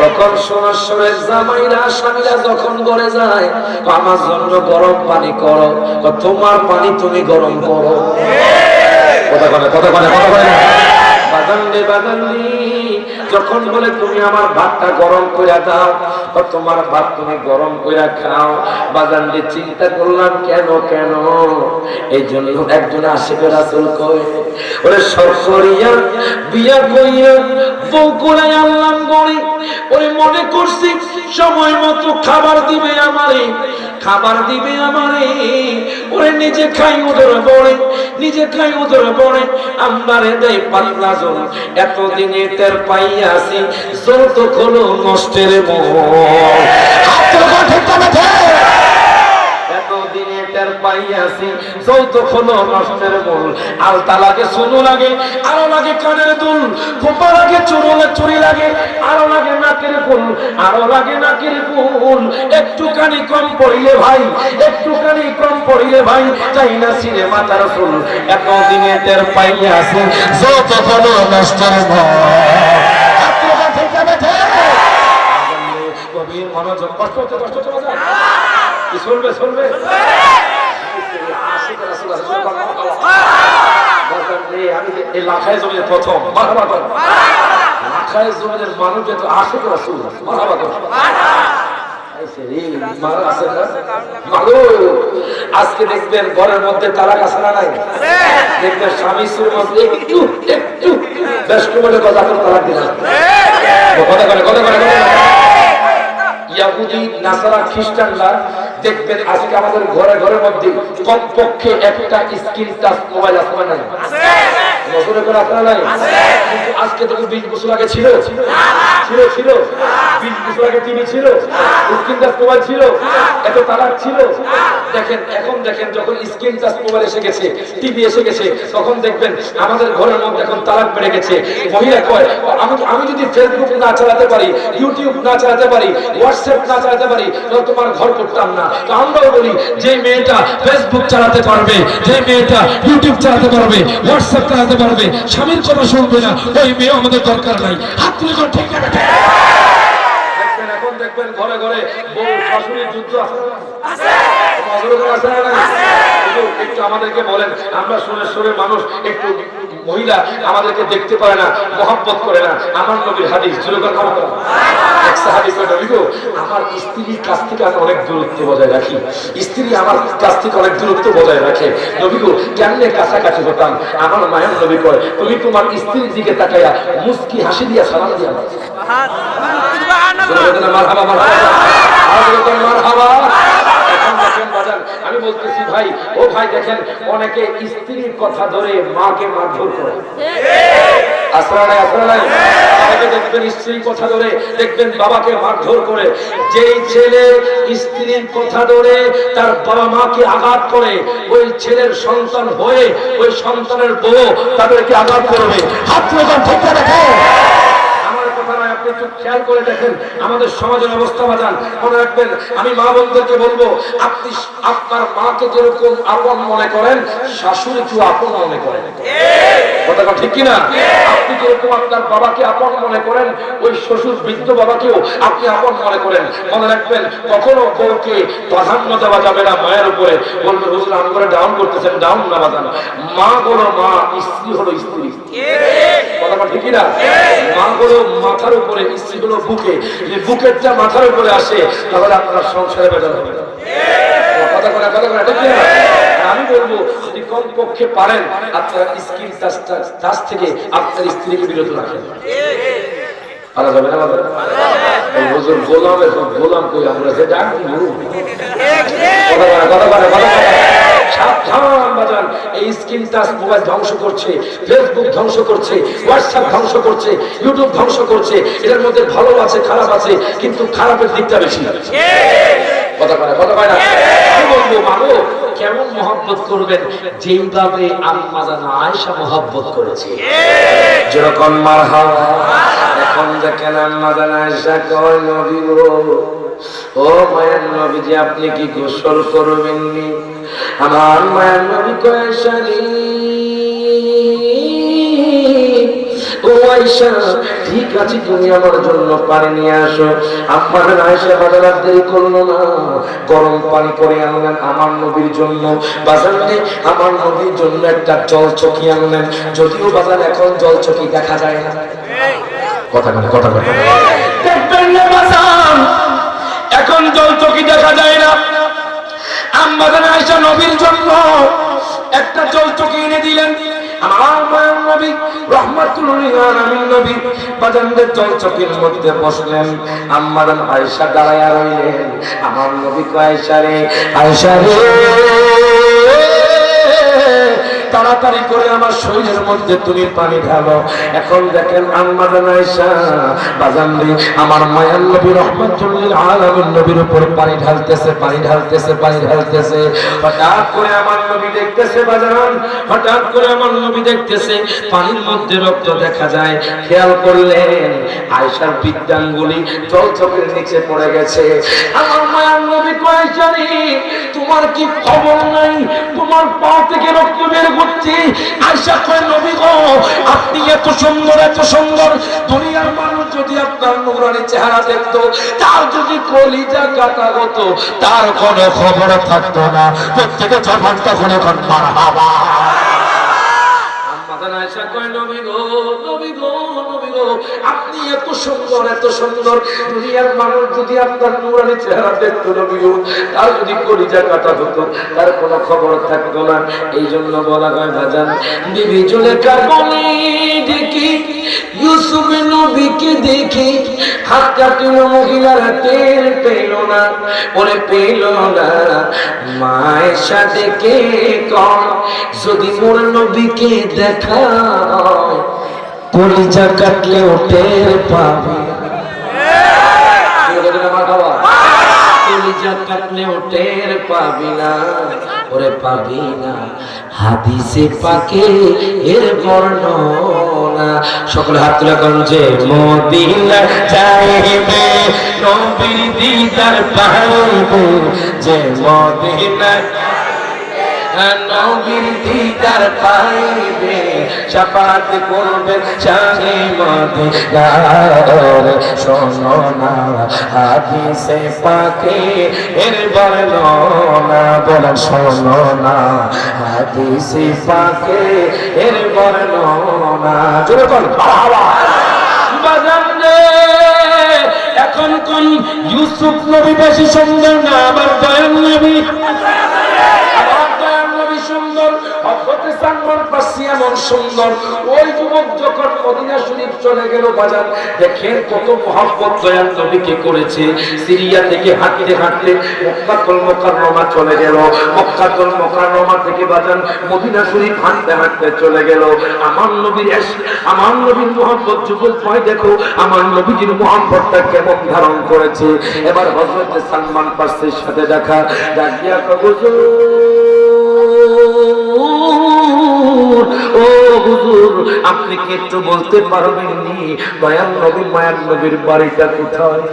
A: যখন সোনাশ্বরের জামাইরা স্বামীরা যখন ঘরে যায়, আমার জন্য গরম পানি করো, তোমার পানি তুমি গরম করো। কথা কয় কথা কয় কথা কয়। বাগানলে বাগানলি যখন বলে তুমি আমার ভাতটা গরম করে দাও, তোমার ভাত তুমি গরম করে খাও। বাগানলে চিন্তা করলাম কেন কেন, এই জন্য একজন আশিকের রাসূল কয় ওরে সরসরিয়া বিয়া কইয়া বউ করে আনলাম গড়ি, ওরে মনে করছি সময় মতো খাবার দিবে আমারে, খাবার দিবে আমারে, ওরে নিজে খাই ওদের বড়ে, নিজে খাই ওদের বড়ে, আমারে দেয় পাতলা জল। এতদিনে তের পাইয়াছি যৌতুক হলো নষ্টের মন। এতদিনে তের পাইয়াছি যৌতুক হলো নষ্টের মূল। আলতা লাগে সোনো লাগে, আরো লাগে কানের দুল, খোপা লাগে চুরি লাগে, আরো লাগে নাকের ফুল, আরো লাগে নাকের ফুল। একটুখানি কম পড়িলে ভাই, একটুখানি কম পড়িলে ভাই চাই না সিনে মাথার ফুল। এতদিনে টের পাইয়াছি যৌতুক হলো নষ্টের মন। মনোযোগ কষ্ট হচ্ছে, কষ্ট হচ্ছে বাজার কি চলবে চলবে। আমি এই লাখায় জমির প্রথম লাখায় জমির মানুষ যেহেতু আশিক রাসূল আজকে দেখবেন ঘরের মধ্যে তালাক আছে না নাই? দেখবেন স্বামী স্ত্রীর মধ্যে একটু একটু ব্যস্ত বলে কথা তালাক দিলাম, কথা করে কথা করে। ইয়াহুদি নাসারা খ্রিস্টানরা দেখবেন আজকে আমাদের ঘরে ঘরের মধ্যে কমপক্ষে একটা স্ক্রিন টাচ মোবাইল আছে না নাই? নজরে করে আপনারা নাই? কিন্তু আজকে থেকে 20 বছর আগে ছিল ছিল ছিল 20 বছর আগে টিভি ছিল, স্ক্রিন টাচ মোবাইল ছিল, এত তালাক ছিল। দেখেন এখন দেখেন যখন স্ক্রিন টাচ মোবাইল এসে গেছে, টিভি এসে গেছে, তখন দেখবেন আমাদের ঘরের মধ্যে এখন তালাক বেড়ে গেছে। মহিলা কয় আমি যদি ফেসবুক না চালাতে পারি, ইউটিউব না চালাতে পারি, হোয়াটসঅ্যাপ না চালাতে পারি, তাহলে তোমার ঘর করতাম না। তো আমরাও বলি যে মেয়েটা ফেসবুক চালাতে পারবে, যে মেয়েটা ইউটিউব চালাতে পারবে, হোয়াটসঅ্যাপ চালাতে পারবে, স্বামীর কথা শুনবে না, ওই মেয়ে আমাদের দরকার নাই। হাত তুলে করে ঠিক আছে। দেখবেন এখন দেখবেন ঘরে ঘরে বউ শাশুড়ির যুদ্ধ আছে একটু আমাদেরকে বলেন, আমরা সুরেশ্বরের মানুষ, একটু মহিলা আমাদেরকে দেখতে পারে না, মহব্বত করে না। আমার নবীর হাদিস আমার স্ত্রীর কাছ থেকে আমি অনেক দূরত্ব বজায় রাখি, স্ত্রী আমার কাছ থেকে অনেক দূরত্ব বজায় রাখে। নবী গো কেমনে কাছাকাছি হতাম? আমার মায়ের নবী কয় তুমি তোমার স্ত্রীর দিকে তাকাইয়া মুস্কি হাসি দিয়া সালাম দিয়া আমি বলতেছি ভাই, ও ভাই দেখেন অনেকে স্ত্রীর কথা ধরে মাকে মারধর করে, দেখবেন স্ত্রীর কথা ধরে দেখবেন বাবাকে মারধর করে। যেই ছেলে স্ত্রীর কথা ধরে তার বাবা মাকে আঘাত করে, ওই ছেলের সন্তান হয়ে ওই সন্তানের বউ তাদেরকে আঘাত করবে। হাত ঠিক রাখে। আপনি একটু খেয়াল করে দেখেন আমাদের সমাজের অবস্থা বাজান, মনে রাখবেন। আমি মা বোনদেরকে বলবো, আপনি আপনার মাকে যেরকম আপন মনে করেন, শাশুড়িকেও আপন মনে করেন। কথাটা ঠিক কিনা? আপনি যেরকম আপনার বাবাকে আপন মনে করেন, ওই শ্বশুর বৃদ্ধ বাবাকেও আপনি আপন মনে করেন। মনে রাখবেন কখনো বউকে প্রাধান্য দেওয়া যাবে না মায়ের উপরে। বলবে হুজুর আম করে ডাউন করতেছেন, ডাউন না বাজান। মা হলো মা, স্ত্রী হলো স্ত্রী। কথাটা ঠিক কিনা? মা হলো মাথার উপরে, স্ত্রী হলো বুকে। যদি বুকের যা মাথার উপরে আসে তাহলে আপনার সংসারে বেজার হবে না। কথা বলা কথা বলা ঠিক না? আমি বলবো যদি কমপক্ষে পারেন আপনারা স্ক্রিন টাচ থেকে আপনার স্ত্রীকে বিরত রাখেন। পারা যাবে না? হুজুর গোলামের গোলাম কই আমরা যে ডাক দিব। কথা বলা কথা বলা কথা বলা। সাবধান বাজান, এই স্ক্রিন টাচ মোবাইল ধ্বংস করছে, ফেসবুক ধ্বংস করছে, হোয়াটসঅ্যাপ ধ্বংস করছে, ইউটিউব ধ্বংস করছে। এর মধ্যে ভালো আছে খারাপ আছে, কিন্তু খারাপের দিকটা বেশি। কথা বলা কথা বলা। আমি বলবো মাগো কেমন মহব্বত করবেন যেইভাবে আম্মা জানা আয়েশা মহব্বত করেছে। যেরকম মারহাবা। এখন দেখেন আম্মা জানা আয়েশা কয় নবী গো, ও মায়ের নবীজি আপনি কি গোসল করবেননি? আমার মায়ের নবী কয় আয়েশা রে, ও আয়েশা ঠিক আছে তুমি আমার জন্য পানি নিয়ে আসো। আম্মা জান আয়েশা বাজার দেরি করলো না, গরম পানি করে আনলেন আমার নবীর জন্য। বাজারে আমার নবীর জন্য একটা জল চকি আনলেন। যদিও বাজার এখন জল চকি দেখা যায় না। কথা বলে কথা বলে দেখবেন না বাজার এখন জল চকি দেখা যায় না। আম্মা জান আয়েশা নবীর জন্য একটা জল চকি এনে দিলেন। আমার মায়ের নবী রাহমাতুল লিল আলামিন নবী বাজানদের জল চকির মধ্যে বসলেন। আম্মা জান আয়েশা দাঁড়ায়া রইলেন। আমার নবী কয় আয়েশা রে, আয়েশা রে তাড়াতাড়ি করে আমার শরীরের মধ্যে তুমি পানি ঢালো। এখন দেখেন আম্মা জান আয়েশা বাজান রে আমার মায়ের নবী রাহমাতুল লিল আলামিন নবীর উপর পানি ঢালতেছে, পানি ঢালতেছে, পানি ঢালতেছে। হঠাৎ করে আমার নবী দেখতেছে বাজান, হঠাৎ করে আমার নবী দেখতেছে পানির মধ্যে রক্ত দেখা যায়। খেয়াল করলেন আয়েশার বৃদ্ধাঙ্গুলি জল চোখের নিচে পড়ে গেছে। আমার মায়ের নবী কয় আয়েশা রে তোমার কি খবর নাই? তোমার পা থেকে রক্ত বের করছে। আয়েশা কয় নবী গো আপনি এত সুন্দর, এত সুন্দর, দুনিয়ার মানুষ যদি আপনার নূরানি চেহারা দেখতো, তার যদি কলিজা কাটা হতো, তার কোনো খবর থাকতো না। প্রত্যেকে যখন তখন এখন মারহাবা। আম্মা জান আয়েশা কয় নবী গো, নবী গো, নবী গো আপনি এত সুন্দর এত সুন্দর, দুনিয়ার মানুষ যদি আপনার নূরানি চেহারা দেখতো নবী গো, তার যদি কলিজা কাটা হতো, তার কোনো খবর থাকতো না। এই জন্য বলা হয় বাজান, বিবি জুলেখা বলে দেখি ইউসুফ নবীকে দেখি হাত কাটলো মহিলারা টের পেল না, ওরে পেল না। মায়ের সাথে কে কর যদি মোর নবীকে দেখা কলিজা কাটলে টের পাবে, কলিজা কাটলে টের পাবি না, ওরে পাবি না। হাদিসে পাকে এর বর্ণনা। সকলে হাত তুলে গঞ্জে মদিনা যাইবে নবীর দিদার পাইবে, যে মদিনা নবীর দিদার পাইবে, শাফাত করবে শাহে মদিনার। শোনো না হাদিসে পাকে এর বর্ণনা, বলেন শোনো না হাদিসে পাকে এর বর্ণনা। জোরে বল বাবা বাজান রে। এখন কোন ইউসুফ নবী বেশি সুন্দর না আমার দয়াল নবী? সুন্দর হযরতে সালমান ফারসি এমন সুন্দর। ওই যুবক যখন মদিনা শরীফ চলে গেল বাজার, দেখেন কত মহব্বত দয়াল নবীকে করেছে। সিরিয়া থেকে হাঁটতে হাঁটতে মক্কাতুল মুকাররমা চলে গেল, মক্কাতুল মুকাররমা থেকে বাজার মদিনা শরীফ হাঁটতে হাঁটতে চলে গেল। আমার নবীর আমার নবীর মহব্বত যুবক ভয় দেখো আমার নবীজির মহব্বতটা কেমন ধারণ করেছে। এবার হযরতে সালমান ফারসির সাথে দেখা, ডাক দিয়া ও হুজুর, আপনি কি একটু বলতে পারবেন নি দয়াল নবী মায়ার নবীর বাড়িটা কোথায়?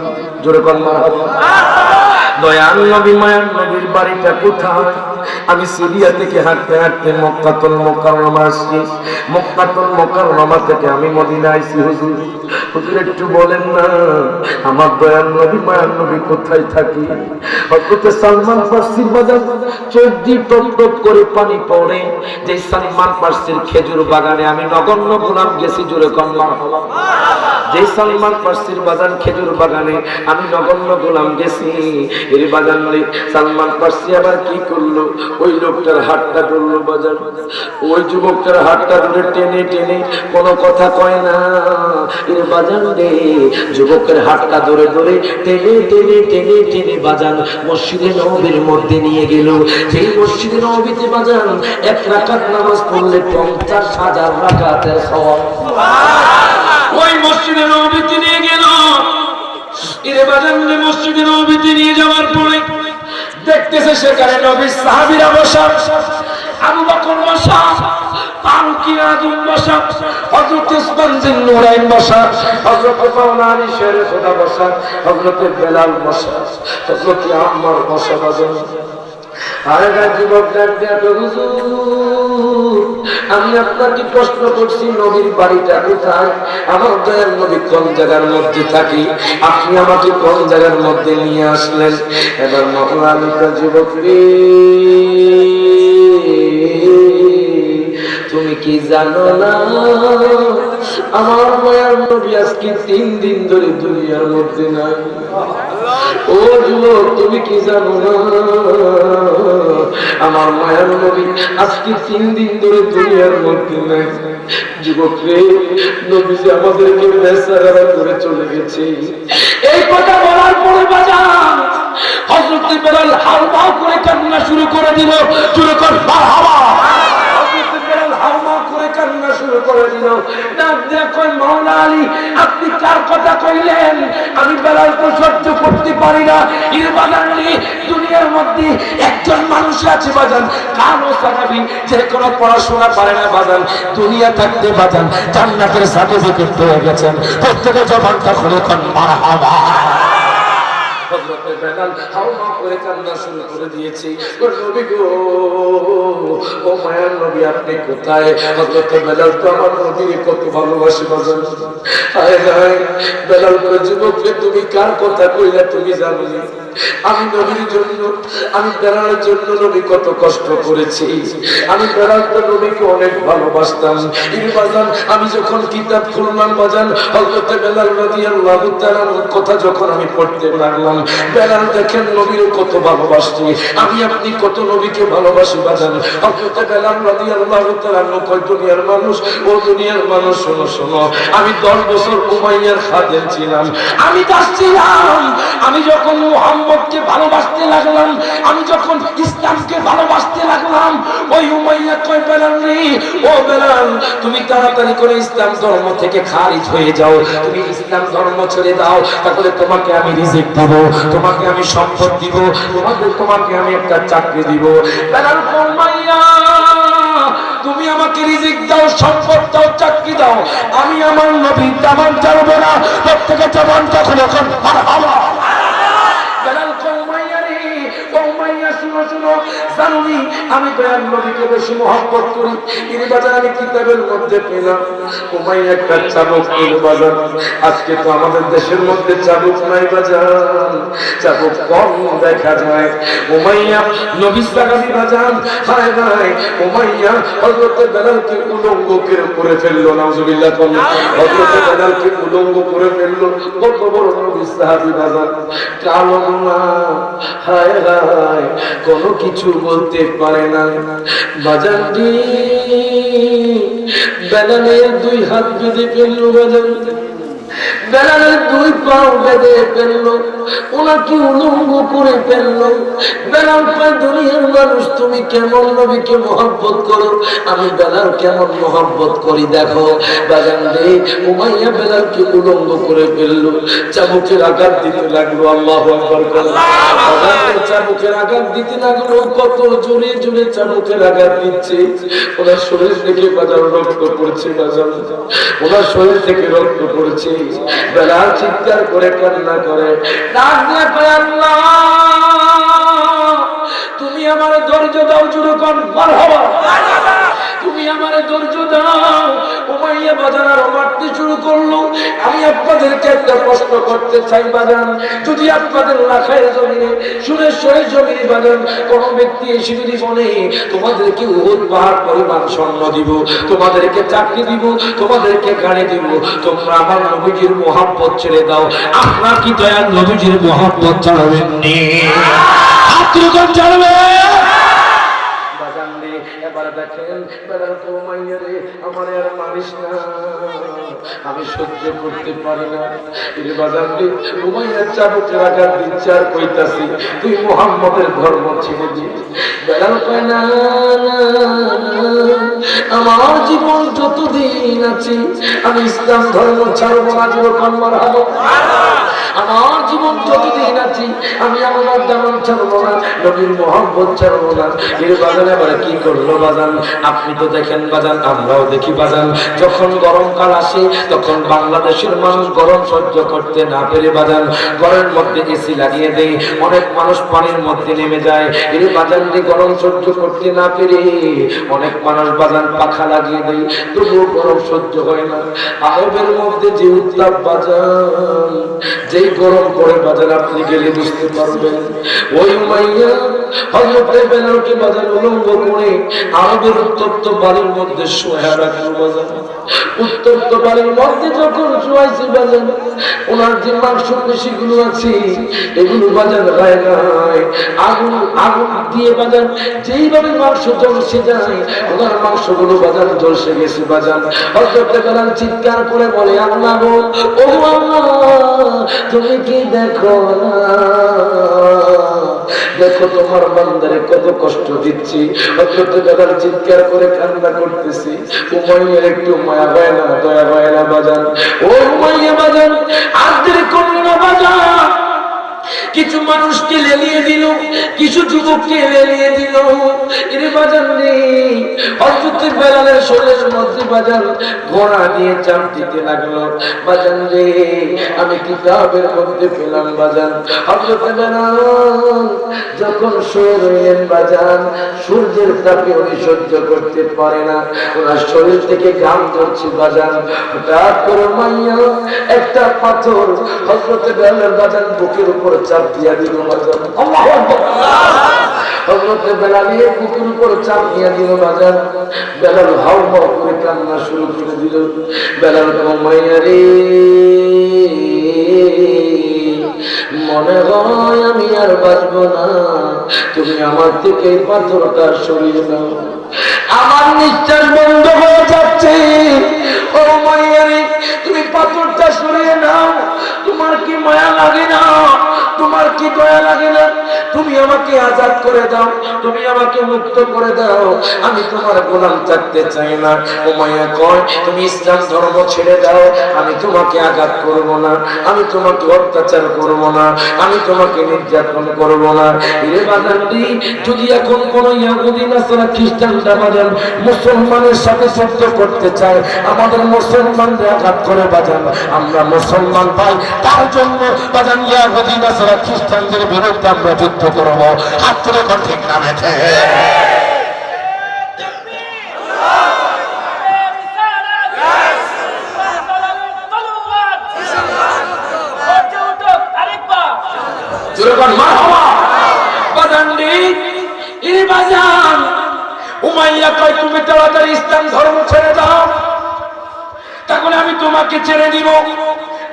A: জোরে বল মারহাবা। দয়াল নবী মায়ার নবীর বাড়িটা কোথায়? আমি সিরিয়া থেকে হাঁটতে হাঁটতে মক্কাতুল মুকাররমা আসছি, মক্কাতুল মুকাররমা থেকে আমি মদিনা আইছি। হুজুর হুজুর একটু বলেন না আমার দয়াল নবী মায়ার নবী কোথায় থাকে? হযরতে সালমান ফারসির বাজার চোখ দিয়ে টপ টপ করে পানি পড়ে। যে সালমান ফারসির খেজুর বাগানে আমি নগণ্য গোলাম গেছি, জোরে কর মারহাবা। যে সালমান ফারসির বাগান খেজুর বাগানে আমি নগণ্য গোলাম গেছি, এর বাগানে সালমান ফারসি আবার কি করলো? ওই লোকটার হাতটা ধরলো বাজার, ওই যুবকটার হাতটা ধরে টেনে টেনে কোনো কথা কয় না। এর বাজান রে যুবকের হাতটা ধরে ধরে টেনে টেনে টেনে টেনে বাজান মসজিদে নববীর মধ্যে নিয়ে গেল। সেই মসজিদে নববীতে বাজান এক রাকাত নামাজ পড়লে 50,000 রাকাতের সওয়াব। ওই মসজিদে নববীতে নিয়ে গেল। এর বাজান মসজিদে নববীতে নিয়ে যাওয়ার পরে দেখতেছে সেখানে নবীর সাহাবীরা বসা, আবু বকর বসা, ফারুক আযম বসা, হযরত উসমান বিন নুরাইন বসা, হযরত মাওলানা আলী শের খোদা বসা, হযরত বেলাল বসা, হযরত আম্মার বসা। বাজান আরে যুবক ডাক দিয়া হুজুর, আমি আপনাকে প্রশ্ন করছি নবীর বাড়িটা কোথায়? আমার দয়াল নবী কোন জায়গার মধ্যে থাকি? আপনি আমাকে কোন জায়গার মধ্যে নিয়ে আসলেন? এবার মাওলানা আলী যুবক রে তুমি কি জানো না আমার মায়ার নবী আজকে 3 দিন ধরে দুনিয়ার মধ্যে নাই? ও যুবক তুমি কি জানো না আমার মায়ার নবী আজকে 3 দিন ধরে দুনিয়ার মধ্যে নাই? যুবক রে নবীজি আমাদেরকে বেচারা করে চলে গেছে। এই কথা বলার পরে বাজান হযরত বেলাল হাওয়া করে কান্না শুরু করে দিল। শুরু কর মারহাবা। হযরত বেলাল হাওয়া করে কান্না শুরু করে দিল। ডাক দিয়া কই মাওলানা আলী আপনি কার কথা কইলেন? আমি বেলাল তো সহ্য করতে পারি না। এর বাজান দুনিয়ার মধ্যে একজন মানুষ আছে বাজান কালো সাহাবী, যে কোনো পড়াশোনা পারে না বাজান, দুনিয়া থাকতে বাজান জান্নাতের সার্টিফিকেট পেয়ে গেছেন। প্রত্যেকে জবানটা খুলে কোন মারহাবা। হযরত বেলাল হাওয়া করে কান্না শুরু করে দিয়েছে। ও নবী গো, ও মায়ার নবী আপনি কোথায়? হযরত বেলাল তো আমার নবীকে কত ভালোবাসে বাজান। হায় হায় বেলাল কই যুবক রে তুমি কার কথা কইলা তুমি জানো না? আমি নবীর জন্য, আমি বেলালের জন্য নবী কত কষ্ট করেছি। আমি বেলাল তো নবীকে অনেক ভালোবাসতাম। এই বাজান আমি যখন কিতাব খুললাম বাজান, হযরত বেলাল রাদিয়াল্লাহু তাআলার কথা যখন আমি পড়তে লাগলাম, বেলাল দেখেন নবীর কত ভালোবাসি, আমি আপনি কত নবীকে ভালোবাসি বাজান। হযরত বেলাল রাদিয়াল্লাহু তাআলা কয় দুনিয়ার মানুষ, ও দুনিয়ার মানুষ শোনো শোনো, আমি 10 বছর উমাইয়ার খাদেম ছিলাম, আমি দাস ছিলাম। আমি যখন মুহাম্মদকে ভালোবাসতে লাগলাম, আমি যখন ইসলামকে ভালোবাসতে লাগলাম, ওই উমাইয়া কয় বেলাল রে, ও বেলাল তুমি তাড়াতাড়ি করে ইসলাম ধর্ম থেকে খারিজ হয়ে যাও, তুমি ইসলাম ধর্ম ছেড়ে দাও, তাহলে তোমাকে আমি রিজিক দেব, তোমাকে আমি সম্পদ দিব, তোমাকে আমি একটা চাকরি দিব। বেলাল উমাইয়া তুমি আমাকে রিজিক দাও, সম্পদ দাও, চাকরি দাও, আমি আমার নবীর দামান ছাড়বো না। প্রত্যেকে জবানটা খুলে এখন মারহাবা। বেলাল উমাইয়া রে, উমাইয়া শুনো শুনো, জানুনি আমি দয়াল নবীকে বেশি মহব্বত করি। এই বাজার আমি কিতাবের মধ্যে পেলাম উমাইয়া একটা চাবুক দিল বাজার। আজকে তো আমাদের দেশের মধ্যে চাবুক নাই বাজার, চাবুক কম দেখা যায়। উমাইয়া নবী সাহাবী বাজার, হায় হায় উমাইয়া হযরত বেলালকে উলঙ্গ করে ফেললো, নাউজুবিল্লাহ। হযরত বেলালকে উলঙ্গ করে ফেললো, কত বড় নবী সাহাবী বাজার, কালো না, হায় হায় কোনো কিছু বলতে পারে না বাজার। বেলালের 2 হাত বেঁধে ফেললো বাজার, বেলালের 2 পাও বেঁধে ফেললো, ওনাকে উলঙ্গ করে ফেললো। বেলাল কয় দুনিয়ার মানুষ তুমি কেমন নবীকে মহব্বত করো, আমি বেলাল কেমন মহব্বত করি দেখো বাজান রে। উমাইয়া বেলালকে উলঙ্গ করে ফেললো, চাবুকের আঘাত দিতে লাগলো, আল্লাহু আকবার করে চাবুকের আঘাত দিতে লাগলো। কত জোরে জোরে চাবুকের আঘাত দিচ্ছে, ওনার শরীর থেকে বাজার রক্ত পড়ছে বাজার, ওনার শরীর থেকে রক্ত পড়ছে। বেলাল চিৎকার করে কান্না করে, ডাক দিয়ে কয় আল্লাহ তুমি আমার ধৈর্য দাও, জোরে কোন মারহাবা, তুমি আমার ধৈর্য দাও। উমাইয়া বাজার আর মারতে শুরু করলো। আমি আপনাদেরকে একটা প্রশ্ন করতে চাই বাজান, যদি আপনাদের লাখায় জমিনে সুরেশ্বরের জমিনে বাজান কোন ব্যক্তি এসে যদি বলে তোমাদেরকে উহুদ পাহাড় পরিমাণ স্বর্ণ দিব, তোমাদেরকে চাকরি দিব, তোমাদেরকে গাড়ি দিব, তোমরা আমার নবীজির মহব্বত ছেড়ে দাও, আপনার কি দয়াল নবীজির মহব্বত ছাড়বেন নি? হাত তুলে ছাড়বে বাজান রে। এবার দেখেন বেলাল উমাইয়া রে, আমার আর মারিস না, আমি সহ্য করতে পারি না। এই বাজার রে উমাইয়া চাবুকের আঘাত দিচ্ছে আর কইতাছি তুই মুহাম্মদের ধর্ম ছেড়ে দিস। বেলাল কয় না, আমার জীবন যতদিন আছে আমি ইসলাম ধর্ম ছাড়বো না, যখন মারহাবা। আমার জীবন যতদিন আছে আমি আমার দামান ছাড়বো না, নবীর মহব্বত ছাড়বো না। এর বাজান এবার কি করলো বাজান, আপনি তো দেখেন বাজান, আমরাও দেখি বাজান, যখন গরমকাল আসে তখন বাংলাদেশের মানুষ গরম সহ্য করতে না পেরে বাজান ঘরের মধ্যে এসি লাগিয়ে দেয়, অনেক মানুষ পানির মধ্যে নেমে যায়। এর বাজান গরম সহ্য করতে না পেরে অনেক মানুষ বাজান পাখা লাগিয়ে দেয়, তবুও গরম সহ্য হয় না। আরবের মধ্যে যে উত্তাপ বাজান, যেই গরম পড়ে বাজার আপনি গেলে বুঝতে পারবেন। ওই উমাইয়া হযরত বেলালকে বাজার উলঙ্গ করে আরবের উত্তপ্ত বালির মধ্যে শোয়া রাখলো বাজার। উত্তপ্ত বালির মধ্যে যখন শোয়াইছে বাজার, ওনার যে মাংস পেশিগুলো আছে এগুলো বাজার হয় নাই, আগুন আগুন দিয়ে বাজার যেইভাবে মাংস জ্বলসে যায় ওনার মাংসগুলো বাজার জ্বলসে গেছে বাজার। হযরত বেলাল চিৎকার করে বলে আল্লাহ গো, ও আল্লাহ তুমি কি দেখো না, দেখো তোমার বান্দারে কত কষ্ট দিচ্ছি। হযরত বেলাল চিৎকার করে কান্না করতেছি। উমাইয়ার একটু মায়া হয় না, দয়া হয় না বাজান। ও উমাইয়া বাজান আর দেরি করো না বাজান, কিছু মানুষকে লেলিয়ে দিল, কিছু যুবককে লেলিয়ে দিল। এর বাজার নেই হযরত বেলালের শরীরের মধ্যে বাজার ঘোড়া নিয়ে চাপ দিতে লাগলো বাজান রে। আমি কিতাবের মধ্যে পেলাম বাজান হযরত বেলাল যখন শুয়ে রইলেন বাজান, সূর্যের তাপে উনি সহ্য করতে পারে না, ওনার শরীর থেকে ঘাম ঝরছে বাজান। হঠাৎ করে মাইয়া একটা পাথর হযরত বেলালের বাজান বুকের উপর চাপ চাপ দিয়া দিল বাজার। আল্লাহু আকবার। হযরত বেলাল বুকের উপর চাপ দিয়া দিল বাজার। বেলাল হাউ হাউ করে কান্না শুরু করে দিল। বেলাল ঘুমাইয়া রে, মনে হয় আমি আর বাঁচবো না, তুমি আমার থেকে পাথরটা সরিয়ে নাও, আমার নিঃশ্বাস বন্ধ হয়ে যাচ্ছে। ও মাইয়ারি, তুমি পাথরটা সরিয়ে নাও, তোমার কি মায়া লাগে না, তোমার কি দয়া লাগে না, তুমি আমাকে আজাদ করে দাও, তুমি আমাকে মুক্ত করে দাও, আমি তোমার গোলাম থাকতে চাই না। ও মাইয়া কয়, তুমি ইসলাম ধর্ম ছেড়ে দাও, আমি তোমাকে আঘাত করব না, আমি তোমাকে অত্যাচার করব না, আমি তোমাকে নির্যাতন করব না। এরে বাজানটি, যদি এখন কোন ইহুদি নাসারা খ্রিস্টানরা বাজান মুসলমানের সাথে যুদ্ধ করতে চায়, আমাদের মুসলমানদের আঘাত করে বাজান আমরা মুসলমান পাই, তার জন্য বাজান ইহুদি নাসারা খ্রিস্টানদের বিরুদ্ধে আমরা যুদ্ধ করব। হাত তুলে কোন ঠিক না বেঠে? উমাইয়া কয়, তুমি তাড়াতাড়ি ইসলাম ধর্ম ছেড়ে দাও, তাহলে আমি তোমাকে ছেড়ে দিব।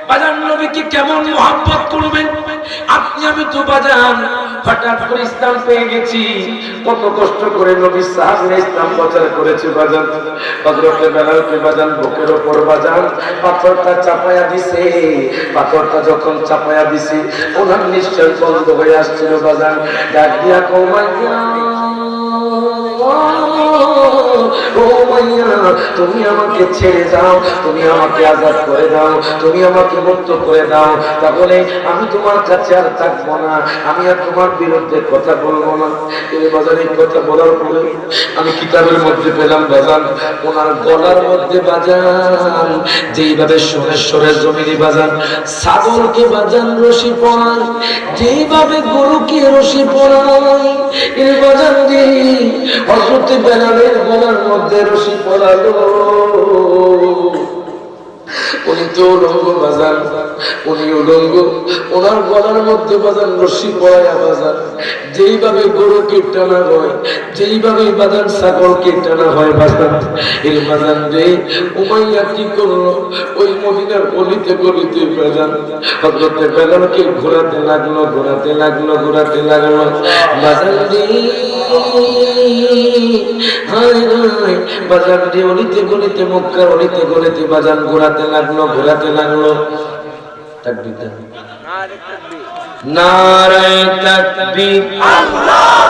A: বাজান নবীকে কেমন মহব্বত করবেন আপনি, আমি তো বাজান হঠাৎ করে ইসলাম পেয়ে গেছি, কত কষ্ট করে নবী সাহাবীরা ইসলাম প্রচার করেছে বাজান। হযরত বেলালকে বাজান বুকের উপর বাজান পাথরটা চাপায়া দিছে, পাথরটা যখন চাপায়া দিছে ওনার নিশ্চয় বন্ধ হয়ে আসছিল বাজান। ডাক দিয়া কমাইয়া, ও মাইয়া, তুমি আমাকে ছেড়ে দাও, তুমি আমাকে আজাদ করে দাও, তুমি আমাকে মুক্ত করে দাও, তাহলে আমি তোমার কাছে আর থাকবো না, আমি আর তোমার বিরুদ্ধে কথা বলবো না। এই বাজারে কথা বলার পরে আমি কিতাবের মধ্যে পেলাম বাজান, ওনার গলার মধ্যে বাজান যেইভাবে সোনেশ্বরের জমিনে বাজান ছাগলকে বাজান রশি পড়ায়, যেইভাবে গরুকে রশি পড়ায়, এই বাজান যে হযরত বেলালের গলার মধ্যে রশি পড়ালো। উনি তো উলঙ্গ বাজান, উনি উলঙ্গ, ওনার গলার মধ্যে বাজান রশি পড়ায়া বাজান যেইভাবে গরুকে টানা হয়, যেইভাবে বাজান ছাগলকে টানা হয় বাজান, এর বাজান রে উমাইয়া কি করলো, ওই মদিনার গলিতে গলিতে বাজান হযরত বেলালকে ঘোরাতে লাগলো, ঘোরাতে লাগলো, ঘোরাতে লাগলো বাজান রে। হায় হায় বাজান রে, অলিতে গলিতে মক্কার অলিতে গলিতে বাজান ঘোরাতে লাগলো, ঘোরাতে লাগলো। তাকবীর, নারায়ে তাকবীর, আল্লাহ।